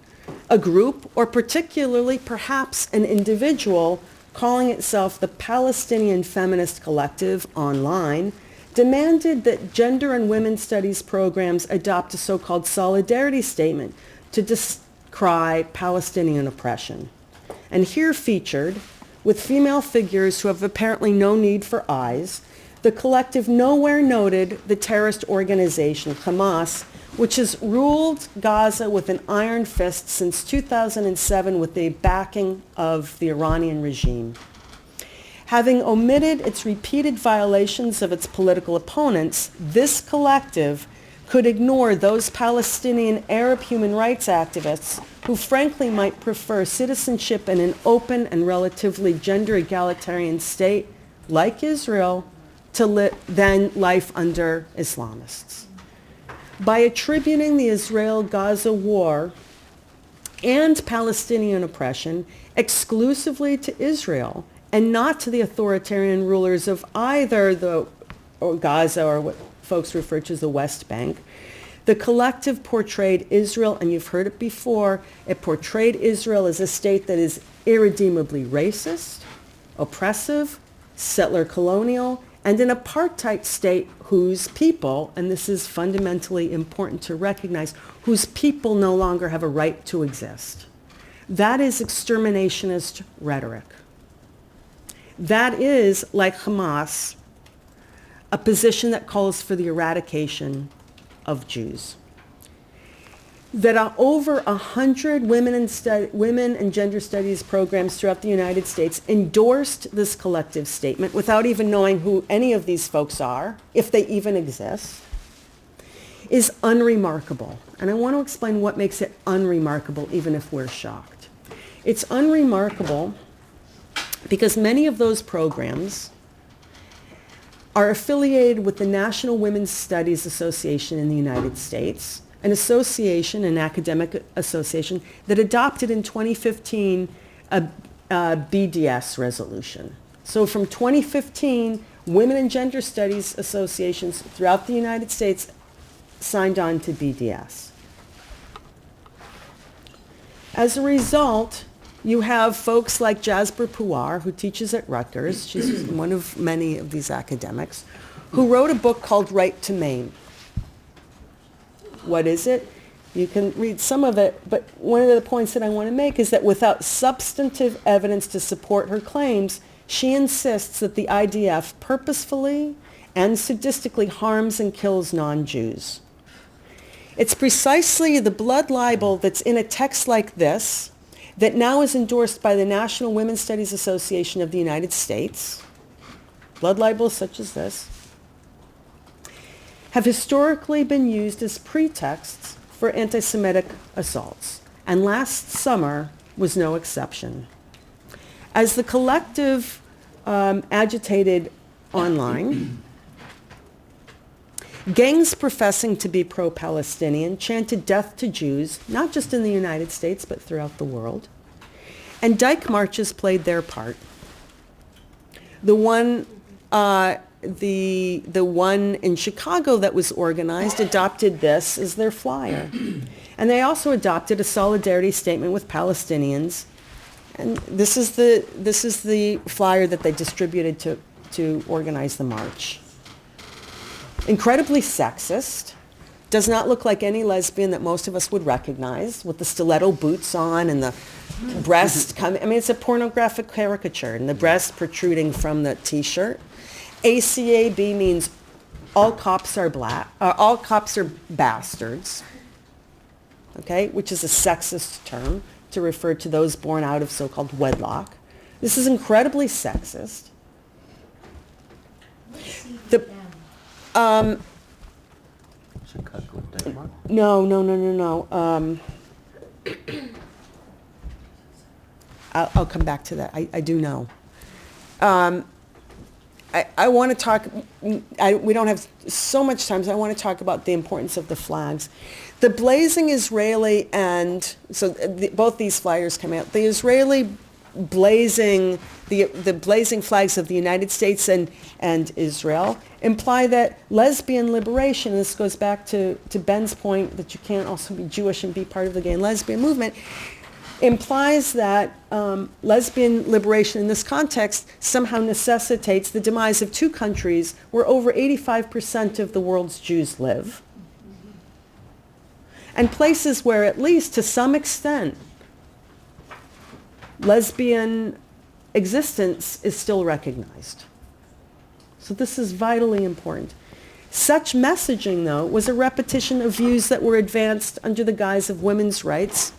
Speaker 4: a group, or particularly perhaps an individual, calling itself the Palestinian Feminist Collective online, demanded that gender and women's studies programs adopt a so-called solidarity statement to decry Palestinian oppression. And here featured, with female figures who have apparently no need for eyes, the collective nowhere noted the terrorist organization Hamas, which has ruled Gaza with an iron fist since 2007 with the backing of the Iranian regime. Having omitted its repeated violations of its political opponents, this collective could ignore those Palestinian Arab human rights activists who frankly might prefer citizenship in an open and relatively gender egalitarian state like Israel than life under Islamists. By attributing the Israel-Gaza war and Palestinian oppression exclusively to Israel and not to the authoritarian rulers of either Gaza or what folks refer to as the West Bank, the collective portrayed Israel, and you've heard it before, it portrayed Israel as a state that is irredeemably racist, oppressive, settler colonial, and an apartheid state whose people, and this is fundamentally important to recognize, whose people no longer have a right to exist. That is exterminationist rhetoric. That is, like Hamas, a position that calls for the eradication of Jews. That over 100 women and gender studies programs throughout the United States endorsed this collective statement without even knowing who any of these folks are, if they even exist, is unremarkable. And I want to explain what makes it unremarkable, even if we're shocked. It's unremarkable because many of those programs are affiliated with the National Women's Studies Association in the United States, an association, an academic association, that adopted in 2015 a BDS resolution. So from 2015, women and gender studies associations throughout the United States signed on to BDS. As a result, you have folks like Jasper Puar, who teaches at Rutgers, she's one of many of these academics, who wrote a book called Right to Maim. What is it? You can read some of it, but one of the points that I want to make is that without substantive evidence to support her claims, she insists that the IDF purposefully and sadistically harms and kills non-Jews. It's precisely the blood libel that's in a text like this that now is endorsed by the National Women's Studies Association of the United States, blood libels such as this, have historically been used as pretexts for anti-Semitic assaults, and last summer was no exception. As the collective agitated online, gangs professing to be pro-Palestinian chanted death to Jews, not just in the United States, but throughout the world. And dyke marches played their part. The one in Chicago that was organized adopted this as their flyer. And they also adopted a solidarity statement with Palestinians. And this is the flyer that they distributed to organize the march. Incredibly sexist, does not look like any lesbian that most of us would recognize, with the stiletto boots on and the breast coming, I mean, it's a pornographic caricature, and the breast protruding from the t-shirt. ACAB means all cops are all cops are bastards, okay, which is a sexist term to refer to those born out of so-called wedlock. This is incredibly sexist. The, no. I'll come back to that. I do know. I want to talk, we don't have so much time, so I want to talk about the importance of the flags. The blazing Israeli and, so both these flyers come out, the Israeli blazing, the blazing flags of the United States and Israel imply that lesbian liberation, this goes back to Ben's point that you can't also be Jewish and be part of the gay and lesbian movement, implies that lesbian liberation in this context somehow necessitates the demise of two countries where over 85% of the world's Jews live, and places where, at least to some extent, lesbian existence is still recognized. So this is vitally important. Such messaging, though, was a repetition of views that were advanced under the guise of women's rights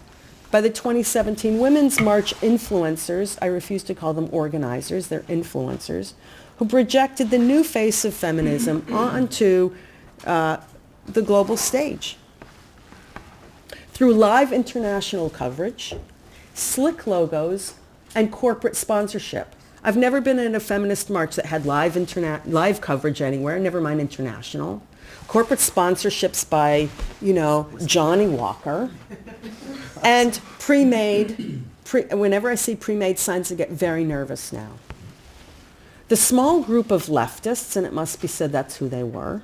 Speaker 4: by the 2017 Women's March influencers, I refuse to call them organizers, they're influencers, who projected the new face of feminism onto the global stage. Through live international coverage, slick logos, and corporate sponsorship. I've never been in a feminist march that had live coverage anywhere, never mind international. Corporate sponsorships by, Johnny Walker. And whenever I see pre-made signs, I get very nervous now. The small group of leftists, and it must be said that's who they were,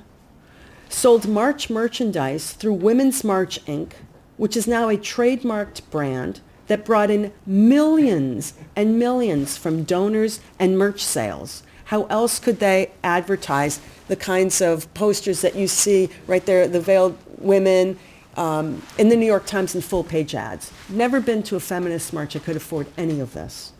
Speaker 4: sold March merchandise through Women's March Inc., which is now a trademarked brand that brought in millions and millions from donors and merch sales. How else could they advertise the kinds of posters that you see right there, the veiled women, in the New York Times in full-page ads? Never been to a feminist march I could afford any of this.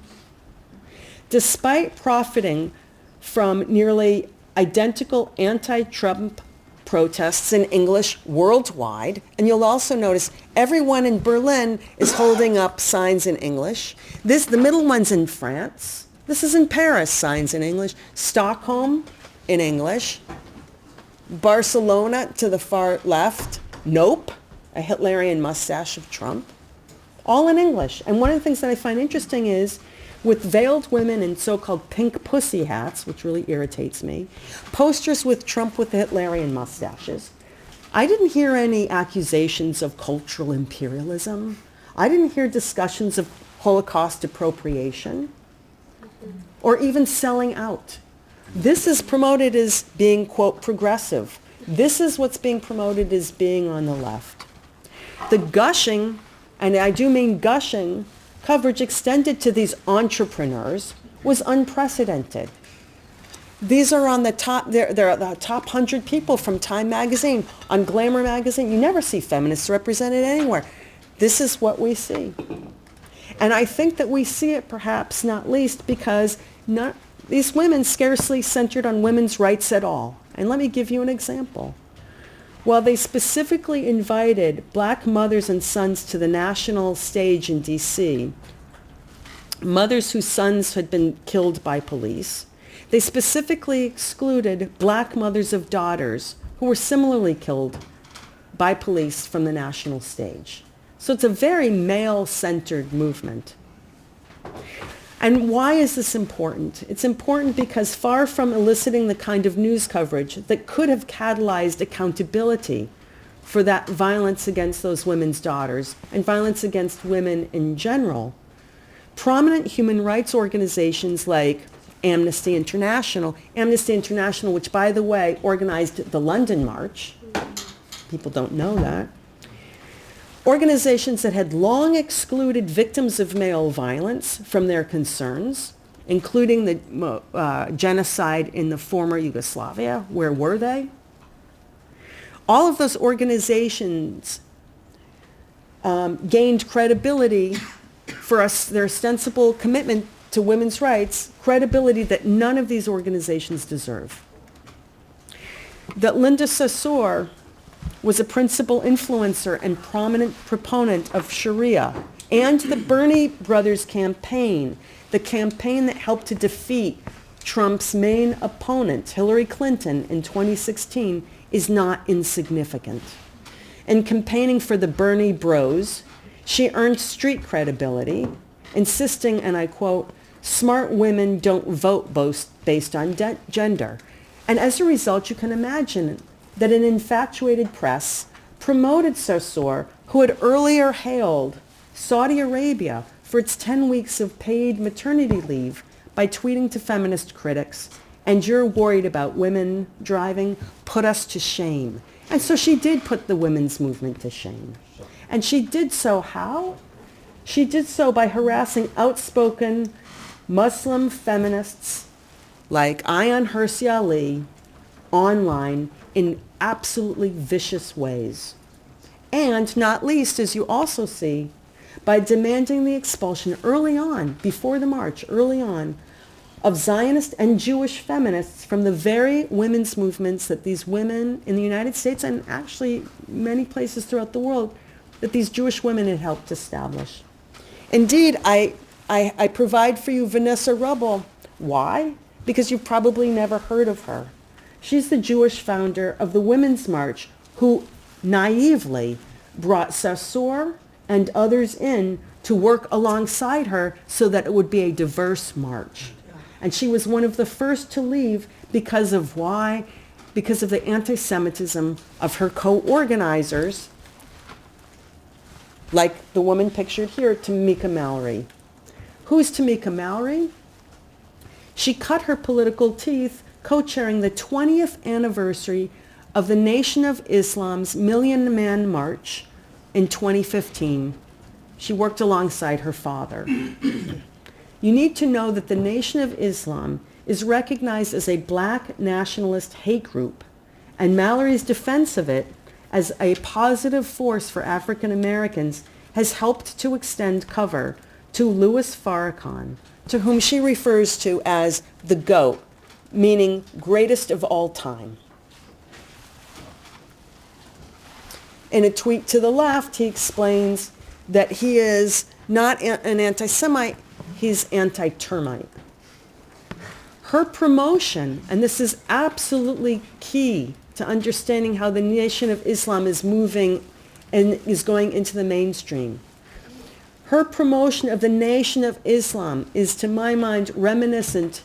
Speaker 4: Despite profiting from nearly identical anti-Trump protests in English worldwide, and you'll also notice everyone in Berlin is holding up signs in English. The middle one's in France. This is in Paris, signs in English. Stockholm in English. Barcelona to the far left, nope, a Hitlerian mustache of Trump. All in English. And one of the things that I find interesting is, with veiled women in so-called pink pussy hats, which really irritates me, posters with Trump with the Hitlerian mustaches. I didn't hear any accusations of cultural imperialism. I didn't hear discussions of Holocaust appropriation or even selling out. This is promoted as being, quote, progressive. This is what's being promoted as being on the left. The gushing, and I do mean gushing, coverage extended to these entrepreneurs was unprecedented. These are on the top, they're the top 100 people from Time magazine, on Glamour magazine. You never see feminists represented anywhere. This is what we see. And I think that we see it perhaps not least because these women scarcely centered on women's rights at all. And let me give you an example. While they specifically invited black mothers and sons to the national stage in D.C., mothers whose sons had been killed by police, they specifically excluded black mothers of daughters who were similarly killed by police from the national stage. So it's a very male-centered movement. And why is this important? It's important because far from eliciting the kind of news coverage that could have catalyzed accountability for that violence against those women's daughters and violence against women in general, prominent human rights organizations like Amnesty International, which, by the way, organized the London March. People don't know that. Organizations that had long excluded victims of male violence from their concerns, including the genocide in the former Yugoslavia. Where were they? All of those organizations gained credibility for us, their ostensible commitment to women's rights, credibility that none of these organizations deserve. That Linda Sarsour was a principal influencer and prominent proponent of Sharia and the Bernie Brothers campaign, the campaign that helped to defeat Trump's main opponent, Hillary Clinton, in 2016, is not insignificant. In campaigning for the Bernie Bros, she earned street credibility, insisting, and I quote, "Smart women don't vote based on gender." And as a result, you can imagine that an infatuated press promoted Sarsour, who had earlier hailed Saudi Arabia for its 10 weeks of paid maternity leave by tweeting to feminist critics, "And you're worried about women driving? Put us to shame." And so she did put the women's movement to shame. And she did so how? She did so by harassing outspoken Muslim feminists like Ayaan Hirsi Ali online in absolutely vicious ways. And not least, as you also see, by demanding the expulsion early on, before the march, early on, of Zionist and Jewish feminists from the very women's movements that these women in the United States and actually many places throughout the world that these Jewish women had helped establish. Indeed, I provide for you Vanessa Rubble. Why? Because you've probably never heard of her. She's the Jewish founder of the Women's March, who naively brought Sarsour and others in to work alongside her so that it would be a diverse march. And she was one of the first to leave because of why? Because of the anti-Semitism of her co-organizers, like the woman pictured here, Tamika Mallory. Who's Tamika Mallory? She cut her political teeth co-chairing the 20th anniversary of the Nation of Islam's Million Man March in 2015. She worked alongside her father. You need to know that the Nation of Islam is recognized as a black nationalist hate group, and Mallory's defense of it as a positive force for African Americans has helped to extend cover to Louis Farrakhan, to whom she refers to as the GOAT, meaning greatest of all time. In a tweet to the left, he explains that he is not an anti-Semite, he's anti-termite. Her promotion, and this is absolutely key to understanding how the Nation of Islam is moving and is going into the mainstream. Her promotion of the Nation of Islam is, to my mind, reminiscent,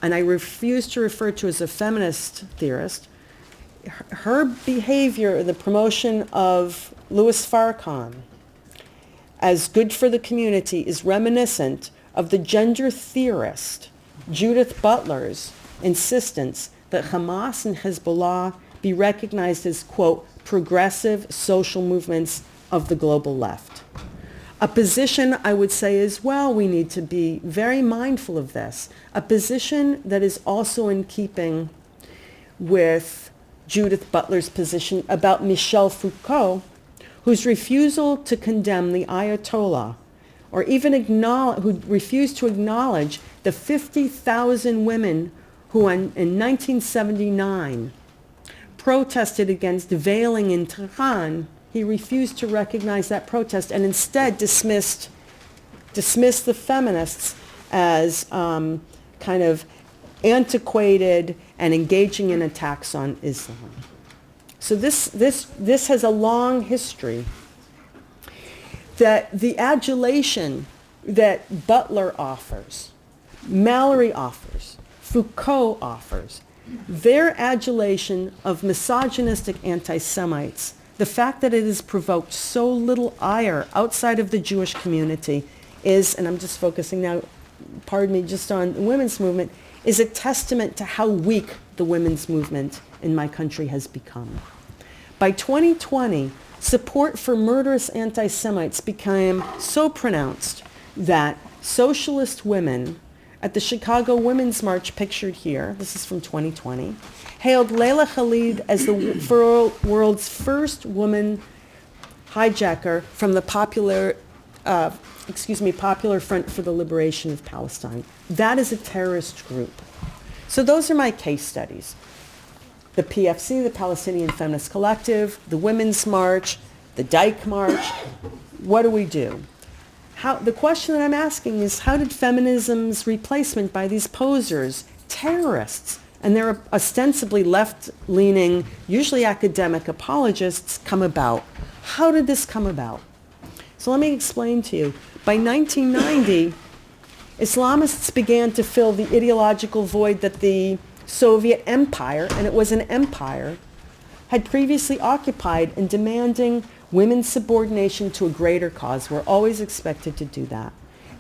Speaker 4: and I refuse to refer to as a feminist theorist, her behavior, the promotion of Louis Farrakhan as good for the community is reminiscent of the gender theorist Judith Butler's insistence that Hamas and Hezbollah be recognized as, quote, progressive social movements of the global left. A position I would say as well, we need to be very mindful of this, a position that is also in keeping with Judith Butler's position about Michel Foucault, whose refusal to condemn the Ayatollah, or even who refused to acknowledge the 50,000 women who in 1979 protested against veiling in Tehran. He refused to recognize that protest and instead dismissed the feminists as kind of antiquated and engaging in attacks on Islam. So this has a long history. That the adulation that Butler offers, Mallory offers, Foucault offers, their adulation of misogynistic anti-Semites, the fact that it has provoked so little ire outside of the Jewish community is, and I'm just focusing now, pardon me, just on the women's movement, is a testament to how weak the women's movement in my country has become. By 2020, support for murderous anti-Semites became so pronounced that socialist women at the Chicago Women's March pictured here, this is from 2020, hailed Leila Khalid as the world's first woman hijacker from the popular Popular Front for the Liberation of Palestine. That is a terrorist group. So those are my case studies. The PFC, the Palestinian Feminist Collective, the Women's March, the Dyke March. What do we do? The question that I'm asking is, how did feminism's replacement by these posers, terrorists, and they're ostensibly left-leaning, usually academic apologists, come about? How did this come about? So let me explain to you. By 1990, Islamists began to fill the ideological void that the Soviet Empire, and it was an empire, had previously occupied in demanding women's subordination to a greater cause. We're always expected to do that.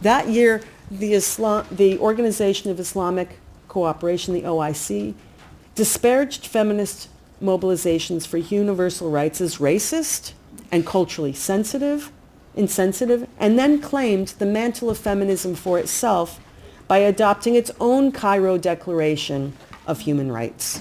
Speaker 4: That year, the Organization of Islamic Cooperation, the OIC, disparaged feminist mobilizations for universal rights as racist and culturally insensitive, and then claimed the mantle of feminism for itself by adopting its own Cairo Declaration of Human Rights.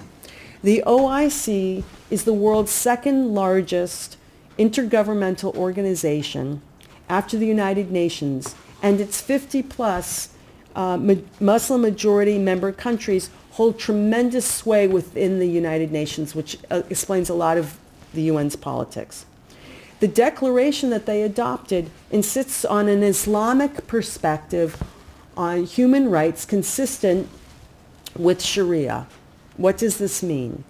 Speaker 4: The OIC is the world's second largest intergovernmental organization after the United Nations, and its 50-plus Muslim majority member countries hold tremendous sway within the United Nations, which explains a lot of the UN's politics. The declaration that they adopted insists on an Islamic perspective on human rights consistent with Sharia. What does this mean?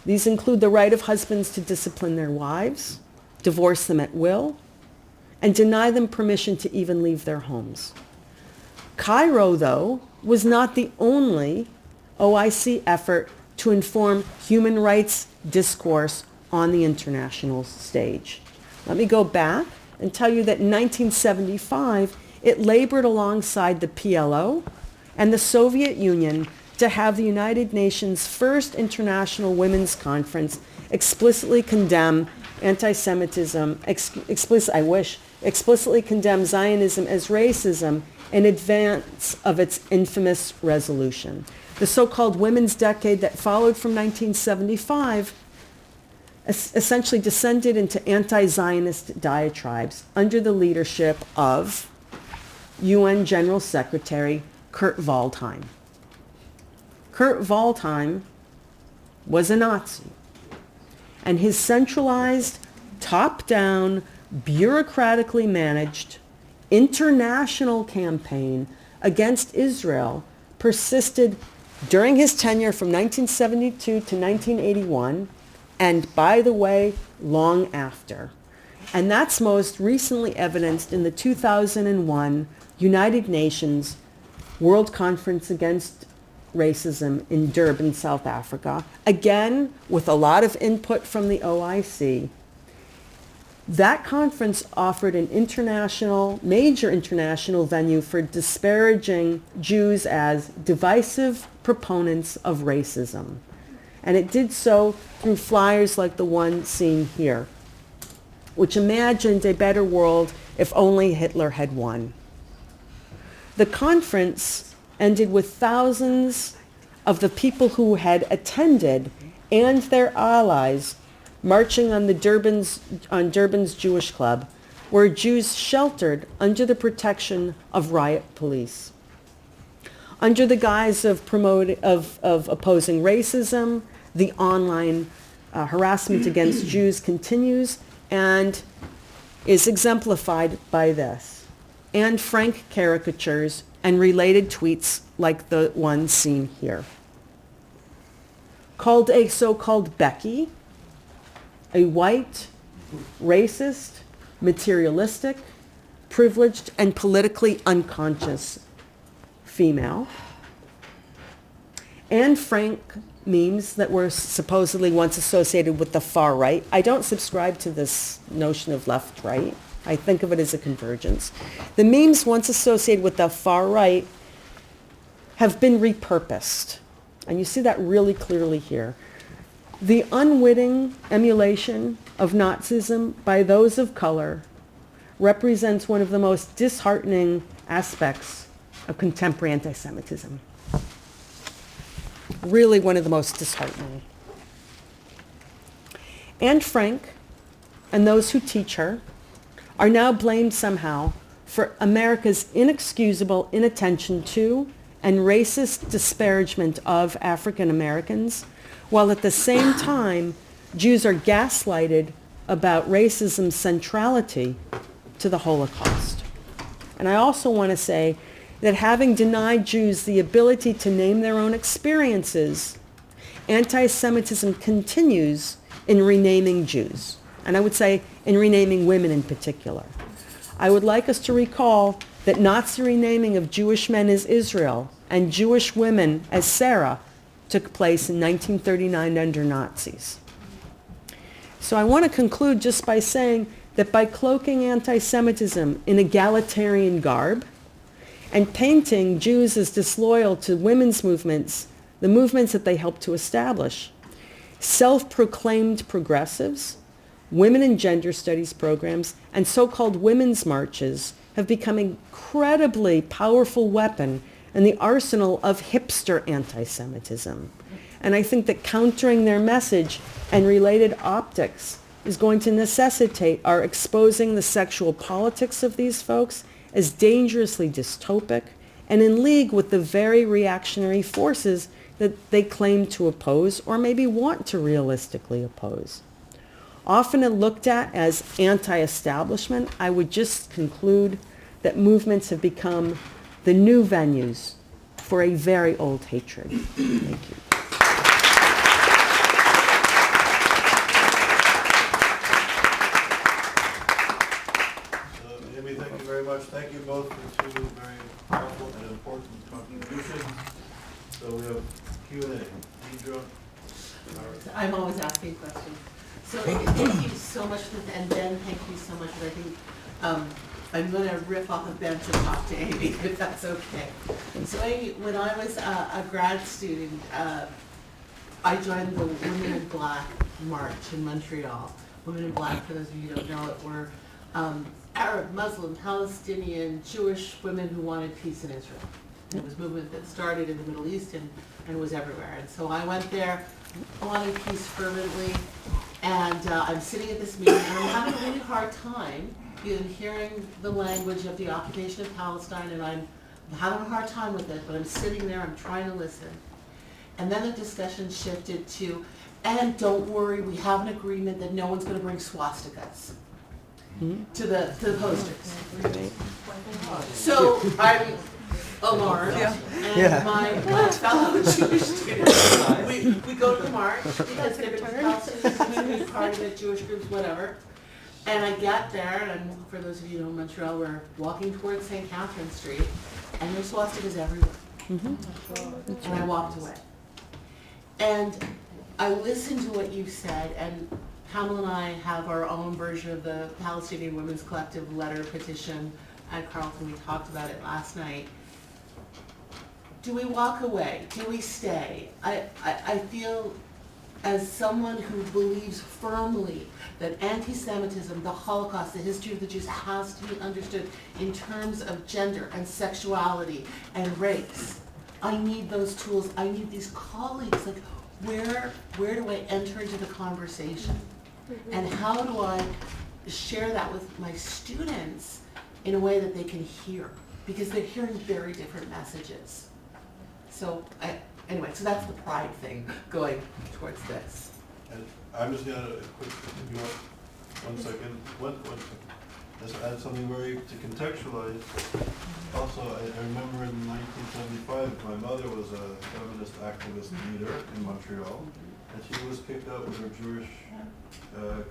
Speaker 4: These include the right of husbands to discipline their wives, divorce them at will, and deny them permission to even leave their homes. Cairo, though, was not the only OIC effort to inform human rights discourse on the international stage. Let me go back and tell you that in 1975, it labored alongside the PLO and the Soviet Union to have the United Nations' first International Women's Conference explicitly condemn anti-Semitism, explicitly condemn Zionism as racism in advance of its infamous resolution. The so-called Women's Decade that followed from 1975 essentially descended into anti-Zionist diatribes under the leadership of UN General Secretary Kurt Waldheim. Kurt Waldheim was a Nazi, and his centralized, top-down, bureaucratically managed international campaign against Israel persisted during his tenure from 1972 to 1981, and by the way, long after. And that's most recently evidenced in the 2001 United Nations World Conference Against Racism in Durban, South Africa, again with a lot of input from the OIC. That conference offered an major international venue for disparaging Jews as divisive proponents of racism. And it did so through flyers like the one seen here, which imagined a better world if only Hitler had won. The conference ended with thousands of the people who had attended and their allies marching on Durban's Jewish Club, where Jews sheltered under the protection of riot police. Under the guise of opposing racism, the online harassment against Jews continues and is exemplified by this, and frank caricatures and related tweets like the one seen here. Called a so-called Becky, a white, racist, materialistic, privileged, and politically unconscious female, and frank memes that were supposedly once associated with the far right. I don't subscribe to this notion of left-right. I think of it as a convergence. The memes once associated with the far right have been repurposed. And you see that really clearly here. The unwitting emulation of Nazism by those of color represents one of the most disheartening aspects of contemporary anti-Semitism. Really one of the most disheartening. Anne Frank and those who teach her are now blamed somehow for America's inexcusable inattention to and racist disparagement of African Americans, while at the same time, Jews are gaslighted about racism's centrality to the Holocaust. And I also want to say that having denied Jews the ability to name their own experiences, anti-Semitism continues in renaming Jews, and I would say in renaming women in particular. I would like us to recall that Nazi renaming of Jewish men as Israel and Jewish women as Sarah took place in 1939 under Nazis. So I want to conclude just by saying that by cloaking anti-Semitism in egalitarian garb and painting Jews as disloyal to women's movements, the movements that they helped to establish, self-proclaimed progressives, women and gender studies programs, and so-called women's marches have become an incredibly powerful weapon in the arsenal of hipster anti-Semitism. And I think that countering their message and related optics is going to necessitate our exposing the sexual politics of these folks as dangerously dystopic and in league with the very reactionary forces that they claim to oppose or maybe want to realistically oppose. Often looked at as anti-establishment, I would just conclude that movements have become the new venues for a very old hatred. Thank you.
Speaker 1: Amy, thank you very much. Thank you both for two very powerful and important contributions. So we have Q&A. Deidre?
Speaker 10: I'm always asking questions. So thank you so much, and Ben, thank you so much. But I think I'm going to riff off of Ben to talk to Amy, if that's okay. So Amy, when I was a grad student, I joined the Women in Black March in Montreal. Women in Black, for those of you who don't know it, were Arab, Muslim, Palestinian, Jewish women who wanted peace in Israel. And it was a movement that started in the Middle East and was everywhere. And so I went there wanting peace fervently, and I'm sitting at this meeting, and I'm having a really hard time even hearing the language of the occupation of Palestine, and I'm having a hard time with it, but I'm sitting there, I'm trying to listen. And then the discussion shifted to, and don't worry, we have an agreement that no one's going to bring swastikas to the posters. So I'm alarmed, and my fellow Jewish students, we go to the march because they're Palestinians, part of it, Jewish groups, whatever. And I get there, and for those of you who know Montreal, we're walking towards St. Catherine Street, and there's swastikas everywhere. And I walked away. And I listened to what you said, and Pamela and I have our own version of the Palestinian Women's Collective letter petition at Carleton. We talked about it last night. Do we walk away? Do we stay? I feel, as someone who believes firmly that anti-Semitism, the Holocaust, the history of the Jews has to be understood in terms of gender and sexuality and race. I need those tools. I need these colleagues. Like, where do I enter into the conversation? And how do I share that with my students in a way that they can hear? Because they're hearing very different messages. So anyway, so that's the pride thing going towards this.
Speaker 1: And I'm just going to quick, if you want, 1 second. Just add something to contextualize. Also, I remember in 1975, my mother was a feminist activist leader in Montreal, and she was kicked out with her Jewish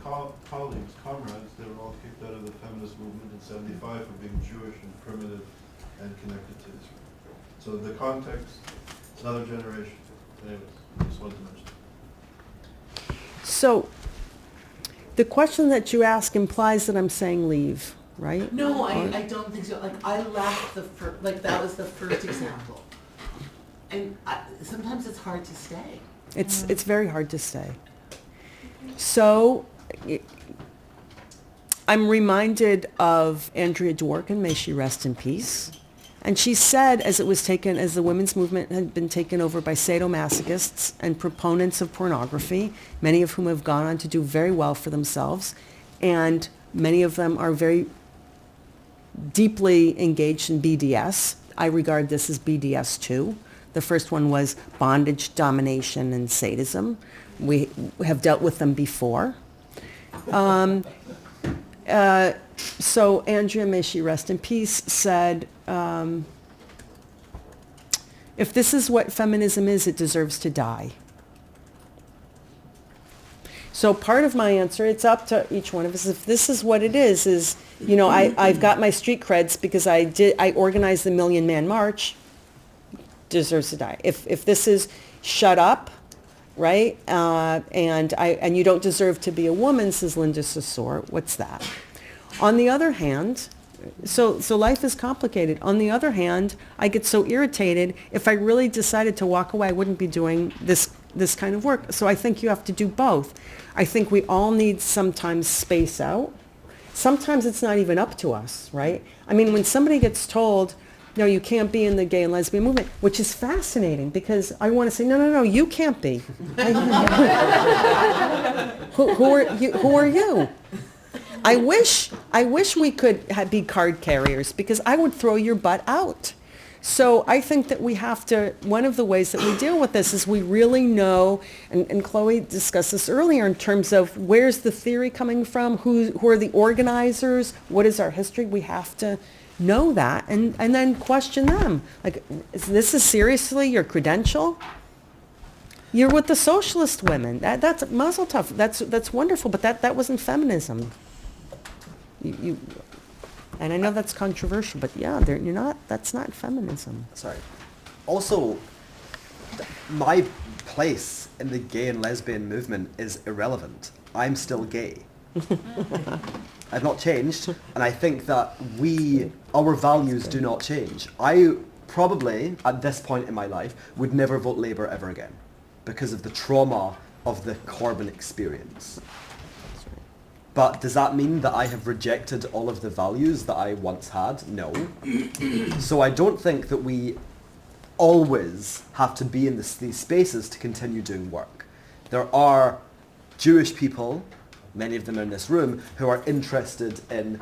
Speaker 1: colleagues, comrades. They were all kicked out of the feminist movement in 75 for being Jewish and primitive and connected to Israel. So the context, it's another generation. Anyways, I just wanted to mention.
Speaker 4: So the question that you ask implies that I'm saying leave, right?
Speaker 10: No, I don't think so. Like, I left that was the first example. And sometimes it's hard to stay.
Speaker 4: It's very hard to stay. So I'm reminded of Andrea Dworkin, may she rest in peace. And she said, as the women's movement had been taken over by sadomasochists and proponents of pornography, many of whom have gone on to do very well for themselves, and Many of them are very deeply engaged in BDS. I regard this as BDS too. The first one was bondage, domination, and sadism. We have dealt with them before. So Andrea, may she rest in peace, said, if this is what feminism is, it deserves to die. So part of my answer, it's up to each one of us. If this is what it is, you know, I've got my street creds because I organized the Million Man March, deserves to die. If this is shut up, right, and you don't deserve to be a woman, says Linda Saussure, what's that? On the other hand, so life is complicated. On the other hand, I get so irritated. If I really decided to walk away, I wouldn't be doing this kind of work. So I think you have to do both. I think we all need sometimes space out. Sometimes it's not even up to us, right? I mean, when somebody gets told, no, you can't be in the gay and lesbian movement, which is fascinating because I want to say, no, you can't be. Who are you? I wish we could be card carriers because I would throw your butt out. So I think that we have to, one of the ways that we deal with this is we really know, and Chloe discussed this earlier in terms of where's the theory coming from, who are the organizers, what is our history. We have to know that and then question them. Like, this is seriously your credential? You're with the socialist women. That's mazel tov. That's wonderful, but that wasn't feminism. And I know that's controversial, but yeah, that's not feminism.
Speaker 11: Sorry. Also, my place in the gay and lesbian movement is irrelevant. I'm still gay. I've not changed, and I think that our values do not change. I probably, at this point in my life, would never vote Labour ever again because of the trauma of the Corbyn experience. But does that mean that I have rejected all of the values that I once had? No. So I don't think that we always have to be in these spaces to continue doing work. There are Jewish people, many of them in this room, who are interested in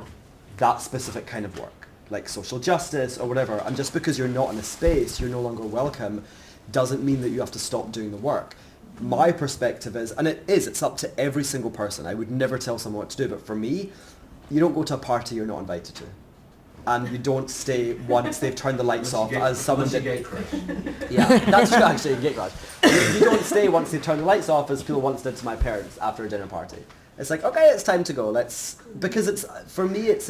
Speaker 11: that specific kind of work, like social justice or whatever. And just because you're not in a space, you're no longer welcome, doesn't mean that you have to stop doing the work. My perspective is, and it's up to every single person. I would never tell someone what to do, but for me, you don't go to a party you're not invited to. And you don't stay once they've turned the lights off, as someone did. Yeah, that's true actually, gate crash. You don't stay once they've turned the lights off, as people once did to my parents after a dinner party. It's like, okay, it's time to go, because for me it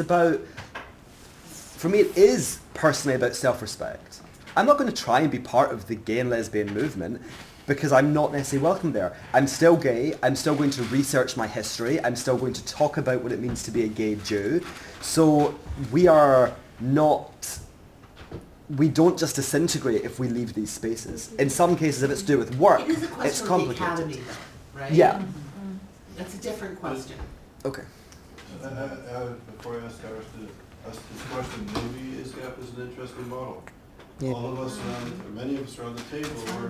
Speaker 11: is personally about self-respect. I'm not going to try and be part of the gay and lesbian movement, because I'm not necessarily welcome there. I'm still gay, I'm still going to research my history, I'm still going to talk about what it means to be a gay Jew. So we don't just disintegrate if we leave these spaces. In some cases, if it's to do with work, it's complicated.
Speaker 10: Academy, though, right?
Speaker 11: Yeah.
Speaker 10: Mm-hmm. That's a different question.
Speaker 11: Okay.
Speaker 1: Before I ask this question, maybe ISGAP is an interesting model.
Speaker 4: Yeah.
Speaker 1: All of us many of us around the table we were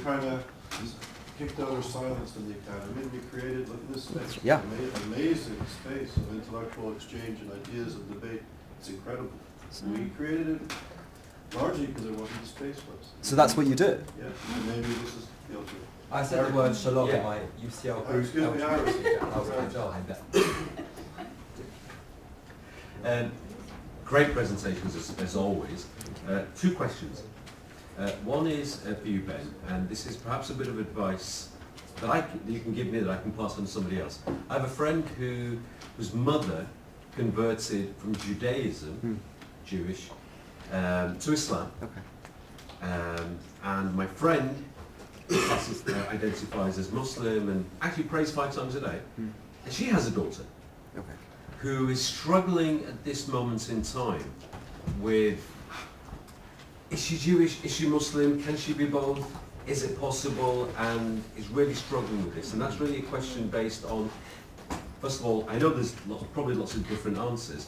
Speaker 1: kind of kicked out or silenced in the academy. We created, look at this space, amazing space of intellectual exchange and ideas and debate. It's incredible. We created it largely because there wasn't the space for us.
Speaker 11: So that's what you do?
Speaker 1: Yeah, and maybe this is the ultimate.
Speaker 12: I said the word shalom in my UCL group.
Speaker 1: Excuse me,
Speaker 8: Iris. Great presentations as always. Two questions. One is for you, Ben, and this is perhaps a bit of advice that you can give me that I can pass on to somebody else. I have a friend whose mother converted from Judaism, Jewish, to Islam.
Speaker 11: Okay.
Speaker 8: And my friend identifies as Muslim and actually prays 5 times a day. And she has a daughter who is struggling at this moment in time with, is she Jewish, is she Muslim, can she be both, is it possible, and is really struggling with this. And that's really a question based on, first of all, I know there's probably lots of different answers.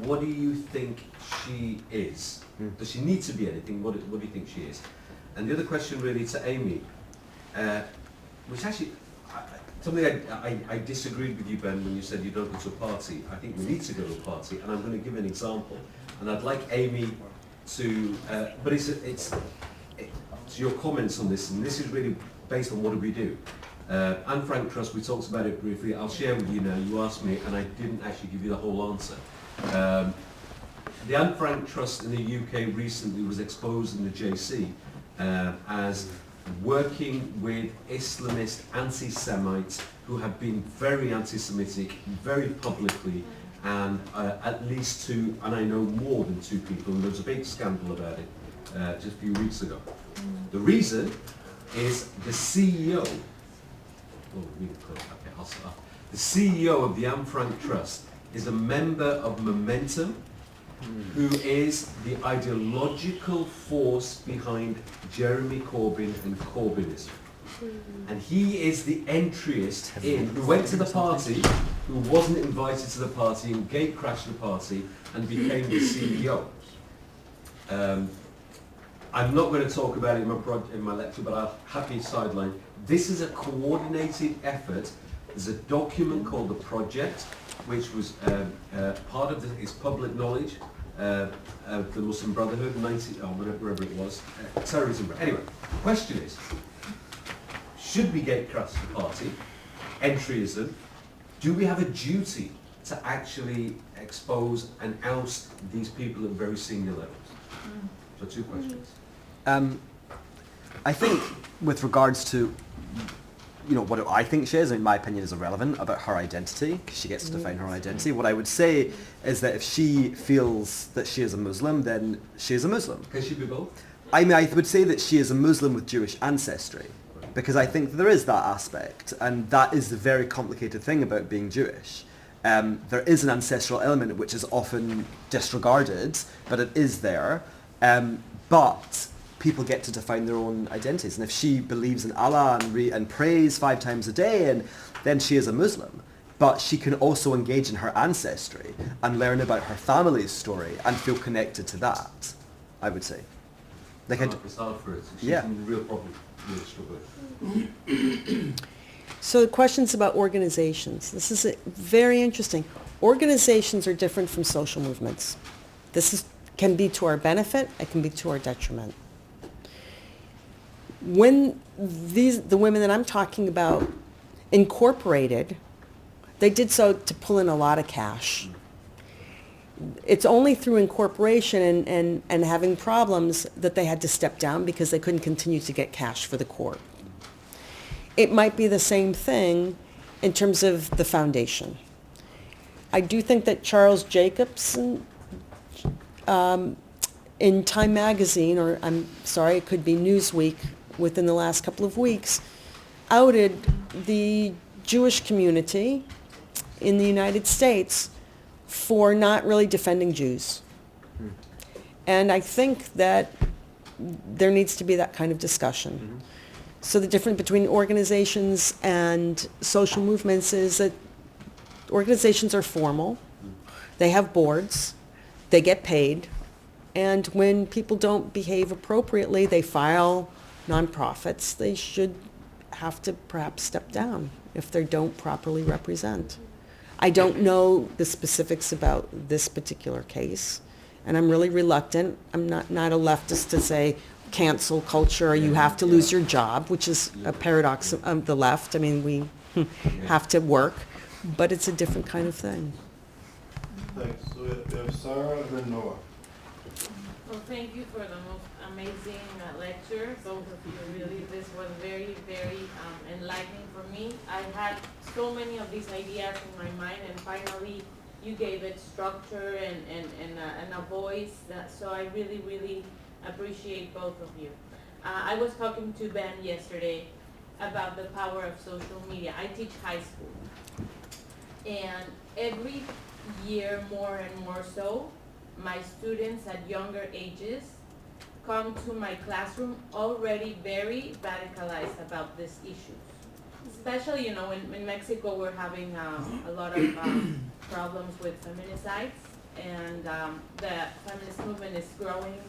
Speaker 8: What do you think she is? Does she need to be anything? What do you think she is? And the other question really to Amy, which actually, something I disagreed with you, Ben, when you said you don't go to a party. I think we need to go to a party, and I'm going to give an example. And I'd like Amy to, but it's to your comments on this, and this is really based on what do we do. Anne Frank Trust, we talked about it briefly. I'll share with you now. You asked me, and I didn't actually give you the whole answer. The Anne Frank Trust in the UK recently was exposed in the JC as working with Islamist anti-Semites who have been very anti-Semitic, very publicly, and at least two, and I know more than two people, and there was a big scandal about it just a few weeks ago. The reason is the CEO, the CEO of the Anne Frank Trust is a member of Momentum, who is the ideological force behind Jeremy Corbyn and Corbynism. And he is the entryist in, who went to the party, who wasn't invited to the party, and gate crashed the party, and became the CEO. I'm not going to talk about it in my lecture, but I'll happy sideline. This is a coordinated effort. There's a document called The Project, which was part of its public knowledge of the Muslim Brotherhood, whatever it was, terrorism. Anyway, the question is, should we gate crash the party, entryism? Do we have a duty to actually expose and oust these people at very senior levels? So two questions.
Speaker 11: I think with regards to what I think she is, in my opinion, is irrelevant about her identity, because she gets to define her own identity. What I would say is that if she feels that she is a Muslim, then she is a Muslim.
Speaker 8: Can she be both?
Speaker 11: I mean, I would say that she is a Muslim with Jewish ancestry, because I think there is that aspect, and that is the very complicated thing about being Jewish. There is an ancestral element which is often disregarded, but it is there. But people get to define their own identities, and if she believes in Allah and prays 5 times a day, and then she is a Muslim. But she can also engage in her ancestry and learn about her family's story and feel connected to that, I would say. Like
Speaker 8: it's hard for it. She's in real problem.
Speaker 4: So the questions about organizations. This is very interesting. Organizations are different from social movements. Can be to our benefit, it can be to our detriment. When the women that I'm talking about incorporated, they did so to pull in a lot of cash. It's only through incorporation and having problems that they had to step down because they couldn't continue to get cash for the court. It might be the same thing in terms of the foundation. I do think that Charles Jacobson, in Time Magazine, or I'm sorry, it could be Newsweek, within the last couple of weeks, outed the Jewish community in the United States for not really defending Jews. And I think that there needs to be that kind of discussion. So the difference between organizations and social movements is that organizations are formal, they have boards, they get paid, and when people don't behave appropriately, they file nonprofits. They should have to perhaps step down if they don't properly represent. I don't know the specifics about this particular case, and I'm really reluctant. I'm not a leftist to say cancel culture or you have to lose your job, which is a paradox of the left. I mean, we have to work, but it's a different kind of thing.
Speaker 1: Thanks. So we have Sarah and then Noah.
Speaker 13: Well, thank you for the most amazing lecture, both of you. Really, this was very, very enlightening for me. I had so many of these ideas in my mind, and finally you gave it structure and a voice. So I really, really appreciate both of you. I was talking to Ben yesterday about the power of social media. I teach high school, and every year more and more so, my students at younger ages come to my classroom already very radicalized about this issue. Especially, in Mexico, we're having a lot of problems with feminicides, and the feminist movement is growing,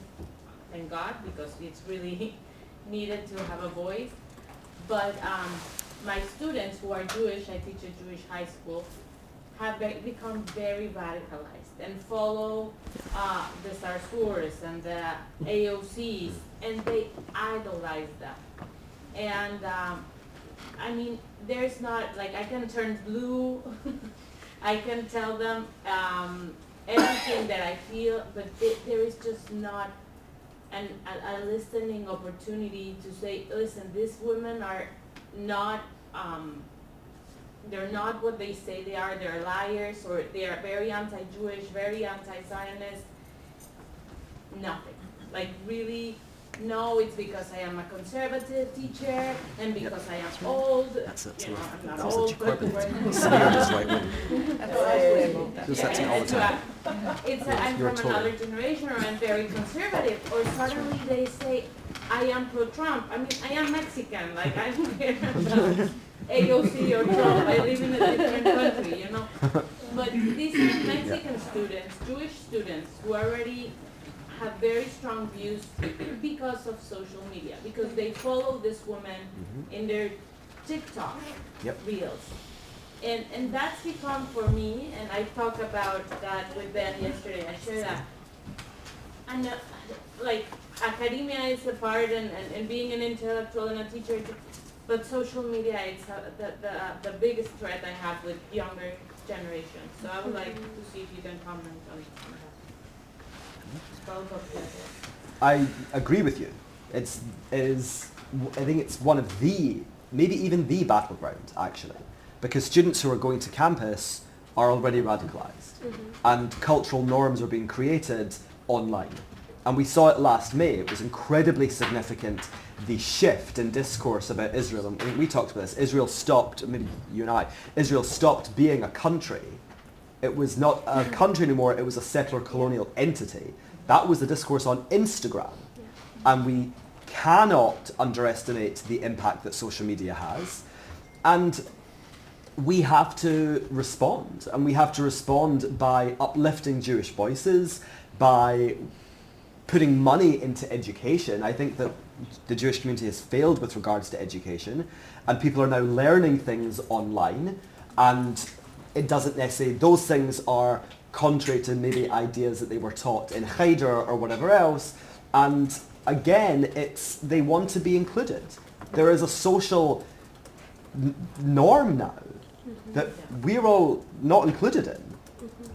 Speaker 13: thank God, because it's really needed to have a voice. But my students who are Jewish, I teach a Jewish high school, have become very radicalized and follow the Sarsours and the AOCs, and they idolize them. And I mean, there's not, like, I can turn blue, I can tell them everything that I feel, but there is just not a listening opportunity to say, listen, these women are not, they're not what they say they are, they're liars, or they are very anti-Jewish, very anti-Zionist, nothing. Like, really, no, it's because I am a conservative teacher, and because I am old.
Speaker 11: That's it.
Speaker 13: You know, I'm not
Speaker 11: That's
Speaker 13: old,
Speaker 11: such a
Speaker 13: but
Speaker 11: quirk. Smeared is right wing.
Speaker 13: Just
Speaker 11: that's all the time.
Speaker 13: I'm
Speaker 11: You're
Speaker 13: from
Speaker 11: totally-
Speaker 13: another generation, or I'm very conservative, or suddenly they say, I am pro-Trump. I mean, I am Mexican, like, I don't care about AOC or Trump. I live in a different country, you know. But these are Mexican students, Jewish students, who already have very strong views because of social media, because they follow this woman in their TikTok reels. And that's become for me, and I talked about that with Ben yesterday, I shared that. And like, academia is a part, and being an intellectual and a teacher, but social media is the biggest threat I have with younger generations. So I would like to see if you can comment on that.
Speaker 11: I agree with you. I think it's one of the, maybe even the battleground, actually, because students who are going to campus are already radicalized, and cultural norms are being created online. And we saw it last May. It was incredibly significant, the shift in discourse about Israel. And we talked about this. Israel stopped, maybe you and I, Israel stopped being a country. It was not a country anymore. It was a settler colonial entity. That was the discourse on Instagram. And we cannot underestimate the impact that social media has. And we have to respond. And we have to respond by uplifting Jewish voices, by putting money into education. I think that the Jewish community has failed with regards to education, and people are now learning things online, and it doesn't necessarily, those things are contrary to maybe ideas that they were taught in Cheder or whatever else, and again, they want to be included. There is a social norm now that we're all not included in,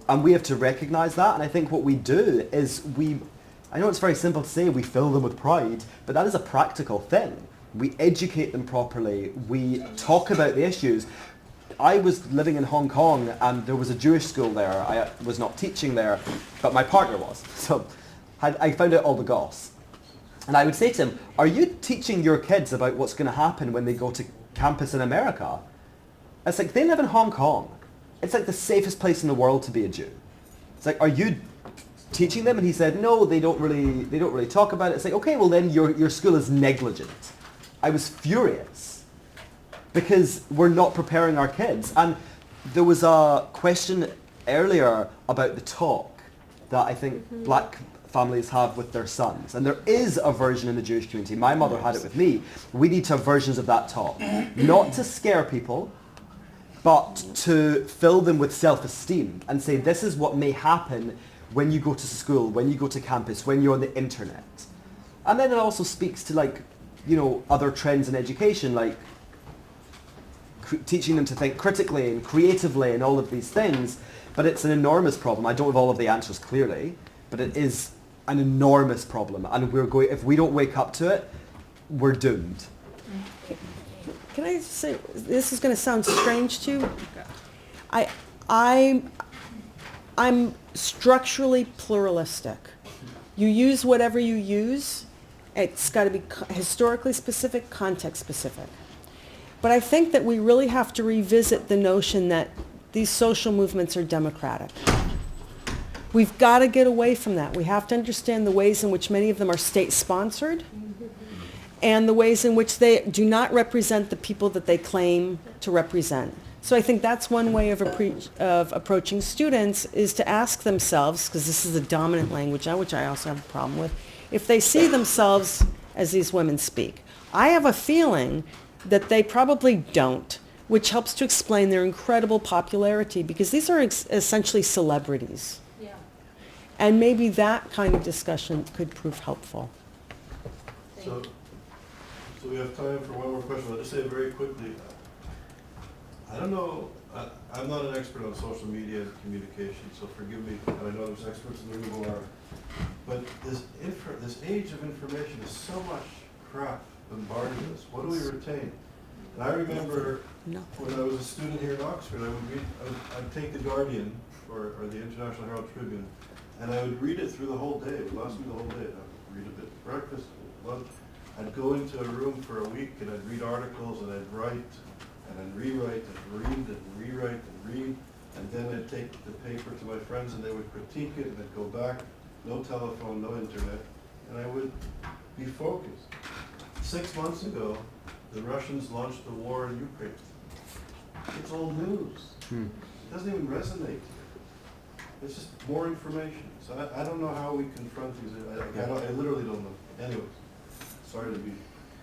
Speaker 11: and we have to recognize that. And I think what we do is I know it's very simple to say we fill them with pride, but that is a practical thing. We educate them properly. We talk about the issues. I was living in Hong Kong, and there was a Jewish school there. I was not teaching there, but my partner was. So I found out all the goss. And I would say to him, are you teaching your kids about what's going to happen when they go to campus in America? It's like, they live in Hong Kong. It's like the safest place in the world to be a Jew. It's like, are you teaching them? And he said, no, they don't really talk about it. It's like, okay, well then your school is negligent. I was furious because we're not preparing our kids. And there was a question earlier about the talk that I think black families have with their sons. And there is a version in the Jewish community. My mother had it with me. We need to have versions of that talk. Not to scare people, but to fill them with self-esteem and say, this is what may happen when you go to school, when you go to campus, when you're on the internet. And then it also speaks to other trends in education, like teaching them to think critically and creatively and all of these things. But it's an enormous problem. I don't have all of the answers clearly, but it is an enormous problem. And if we don't wake up to it, we're doomed.
Speaker 4: Can I say, this is going to sound strange to you. I'm structurally pluralistic. You use whatever you use. It's got to be historically specific, context specific. But I think that we really have to revisit the notion that these social movements are democratic. We've got to get away from that. We have to understand the ways in which many of them are state-sponsored and the ways in which they do not represent the people that they claim to represent. So I think that's one way of approaching students, is to ask themselves, because this is a dominant language now, which I also have a problem with, if they see themselves as these women speak. I have a feeling that they probably don't, which helps to explain their incredible popularity, because these are essentially celebrities.
Speaker 13: Yeah.
Speaker 4: And maybe that kind of discussion could prove helpful.
Speaker 1: So we have time for one more question. I'll just say very quickly, I don't know, I'm not an expert on social media communication, so forgive me, and I know there's experts in the room who are, but this age of information is so much crap bombarding us. What do we retain? And I remember when I was a student here in Oxford, I'd take the Guardian or the International Herald Tribune, and I would read it through the whole day. It would last me the whole day. I'd read a bit for breakfast, lunch. I'd go into a room for a week and I'd read articles and I'd write and I'd rewrite and read and rewrite and read, and then I'd take the paper to my friends and they would critique it, and I'd go back, no telephone, no internet, and I would be focused. 6 months ago, the Russians launched the war in Ukraine. It's old news. It doesn't even resonate. It's just more information. So I don't know how we confront these. I literally don't know. Anyways, sorry to be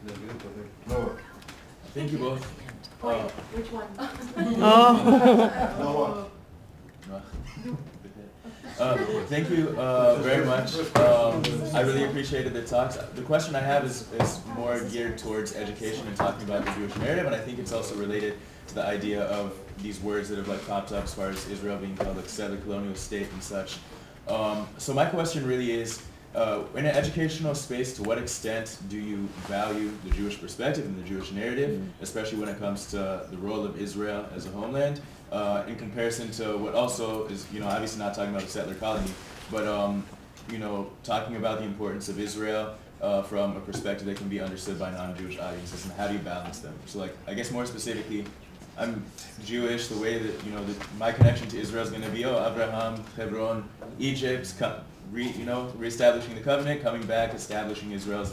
Speaker 1: negative, I think. Noah.
Speaker 14: Thank you both.
Speaker 13: Which one?
Speaker 1: Noah.
Speaker 14: Thank you very much. I really appreciated the talks. The question I have is more geared towards education and talking about the Jewish narrative, and I think it's also related to the idea of these words that have like popped up as far as Israel being called like settler colonial state and such. So my question really is, in an educational space, to what extent do you value the Jewish perspective and the Jewish narrative, especially when it comes to the role of Israel as a homeland, in comparison to what also is, obviously not talking about a settler colony, but, talking about the importance of Israel from a perspective that can be understood by non-Jewish audiences, and how do you balance them? So, like, I guess more specifically, I'm Jewish. The way that my connection to Israel is going to be, Abraham, Hebron, Egypt, reestablishing the covenant, coming back, establishing Israel's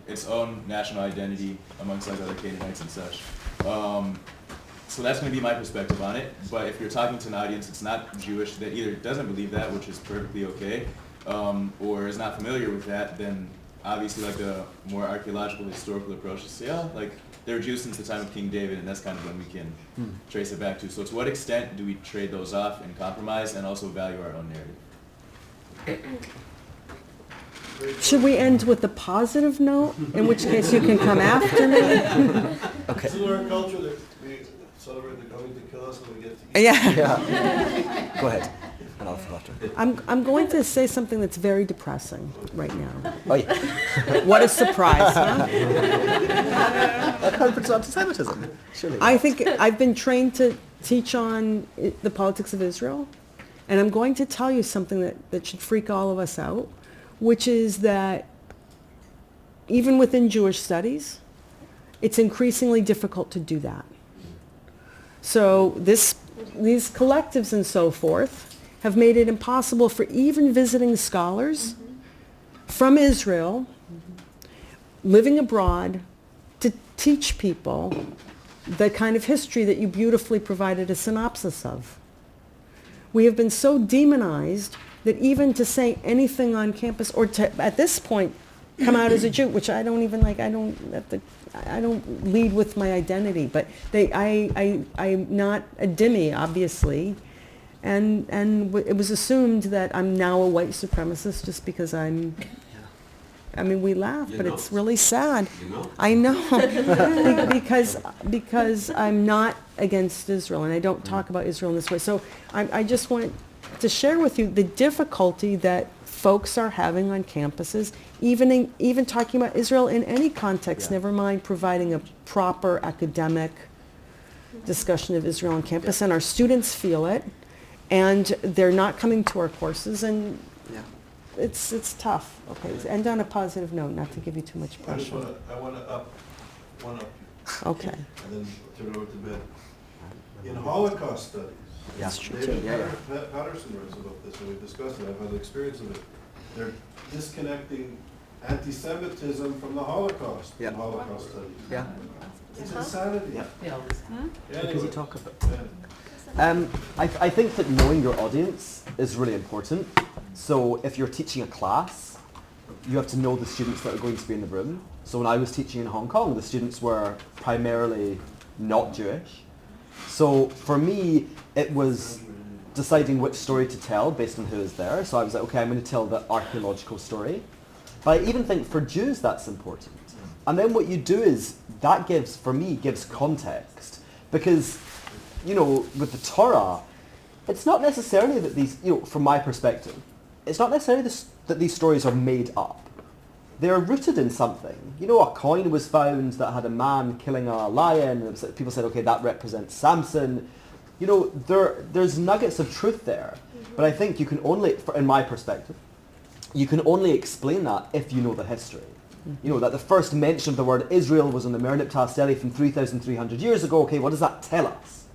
Speaker 14: its own national identity amongst like other Canaanites and such. So that's going to be my perspective on it. But if you're talking to an audience that's not Jewish, that either doesn't believe that, which is perfectly okay, or is not familiar with that, then obviously like a more archaeological, historical approach is say, they were Jews since the time of King David, and that's kind of when we can trace it back to. So to what extent do we trade those off and compromise and also value our own narrative?
Speaker 4: Should we end with a positive note, in which case you can come after me?
Speaker 1: Okay. It's in our culture that we celebrate the coming to kill us and we get to eat.
Speaker 4: Yeah.
Speaker 11: Go ahead. And I'll flutter.
Speaker 4: I'm going to say something that's very depressing right now.
Speaker 11: Oh yeah.
Speaker 4: What a surprise, huh?
Speaker 11: That conference on Antisemitism. Surely.
Speaker 4: I think I've been trained to teach on the politics of Israel, and I'm going to tell you something that should freak all of us out, which is that even within Jewish studies, it's increasingly difficult to do that. So these collectives and so forth have made it impossible for even visiting scholars from Israel, living abroad, to teach people the kind of history that you beautifully provided a synopsis of. We have been so demonized that even to say anything on campus, or to, at this point, come out as a Jew, which I don't even like, I don't lead with my identity, but I'm not a dhimmi, obviously, and it was assumed that I'm now a white supremacist just because we laugh, but it's really sad. I know, because I'm not against Israel, and I don't talk about Israel in this way. So I just want to share with you the difficulty that folks are having on campuses, even talking about Israel in any context, never mind providing a proper academic discussion of Israel on campus, and our students feel it, and they're not coming to our courses, and it's tough. Okay, let's end on a positive note, not to give you too much pressure.
Speaker 1: I want to up you.
Speaker 4: Okay.
Speaker 1: And then turn it over to Ben. In Holocaust studies,
Speaker 4: That's true
Speaker 1: David
Speaker 4: too.
Speaker 1: Patterson writes about this, and we've discussed it. I've had experience of it. They're disconnecting anti-Semitism from the Holocaust in Holocaust studies.
Speaker 11: Yeah.
Speaker 1: It's insanity.
Speaker 11: Yeah.
Speaker 1: Anyway.
Speaker 11: Because you talk about I think that knowing your audience is really important. So if you're teaching a class,
Speaker 5: you have to know the students that are going to be in the room. So when I was teaching in Hong Kong, the students were primarily not Jewish. So for me, it was deciding which story to tell based on who is there. So I was like, okay, I'm going to tell the archaeological story. But I even think for Jews that's important. And then what you do is, that gives, for me, gives context. Because, you know, with the Torah, it's not necessarily that these, you know, from my perspective, it's not necessarily that these stories are made up. They're rooted in something. You know, a coin was found that had a man killing a lion, and people said, okay, that represents Samson. You know, there's nuggets of truth there. But I think you can only, in my perspective, you can only explain that if you know the history. You know, that the first mention of the word Israel was on the Merneptah Stele from 3,300 years ago. Okay, what does that tell us?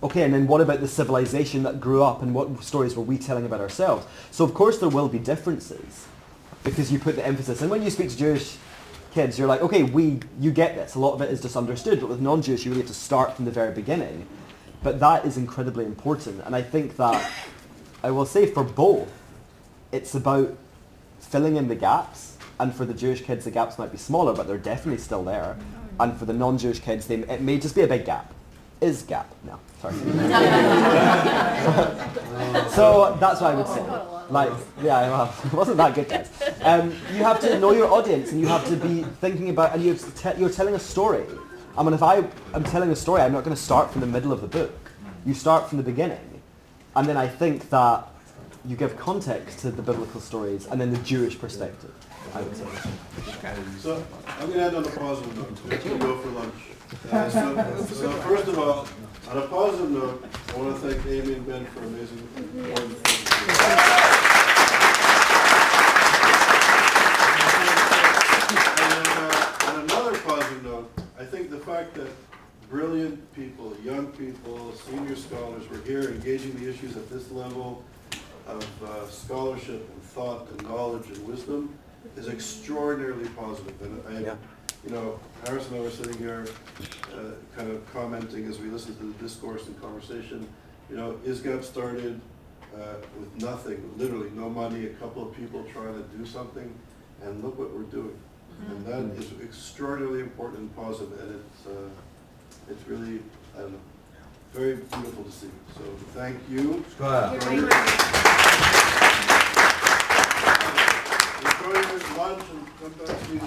Speaker 5: Okay, and then what about the civilization that grew up, and what stories were we telling about ourselves? So of course there will be differences, because you put the emphasis. And when you speak to Jewish kids, you're like, okay, you get this. A lot of it is just understood, but with non-Jewish you really have to start from the very beginning. But that is incredibly important. And I think that, I will say for both, it's about filling in the gaps. And for the Jewish kids, the gaps might be smaller, but they're definitely still there. And for the non-Jewish kids, it may just be a big gap. ISGAP. No, sorry. So that's what I would say. Like, yeah, well, it wasn't that good, guys. You have to know your audience, and you have to be thinking about, and you're telling a story. I mean, if I'm telling a story, I'm not going to start from the middle of the book. You start from the beginning. And then I think that you give context to the biblical stories, and then the Jewish perspective, I would say.
Speaker 1: So I'm going to end on a positive note. We're going to go for lunch. So first of all, on a positive note, I want to thank Amy and Ben for amazing on another positive note, I think the fact that brilliant people, young people, senior scholars were here engaging the issues at this level of scholarship and thought and knowledge and wisdom is extraordinarily positive. And you know, Harris and I were sitting here kind of commenting as we listened to the discourse and conversation. You know, ISGAP started with nothing, literally no money, a couple of people trying to do something, and look what we're doing. And that is extraordinarily important and positive, and it's really, I don't know, very beautiful to see. So thank you. Enjoy your lunch and come back to you.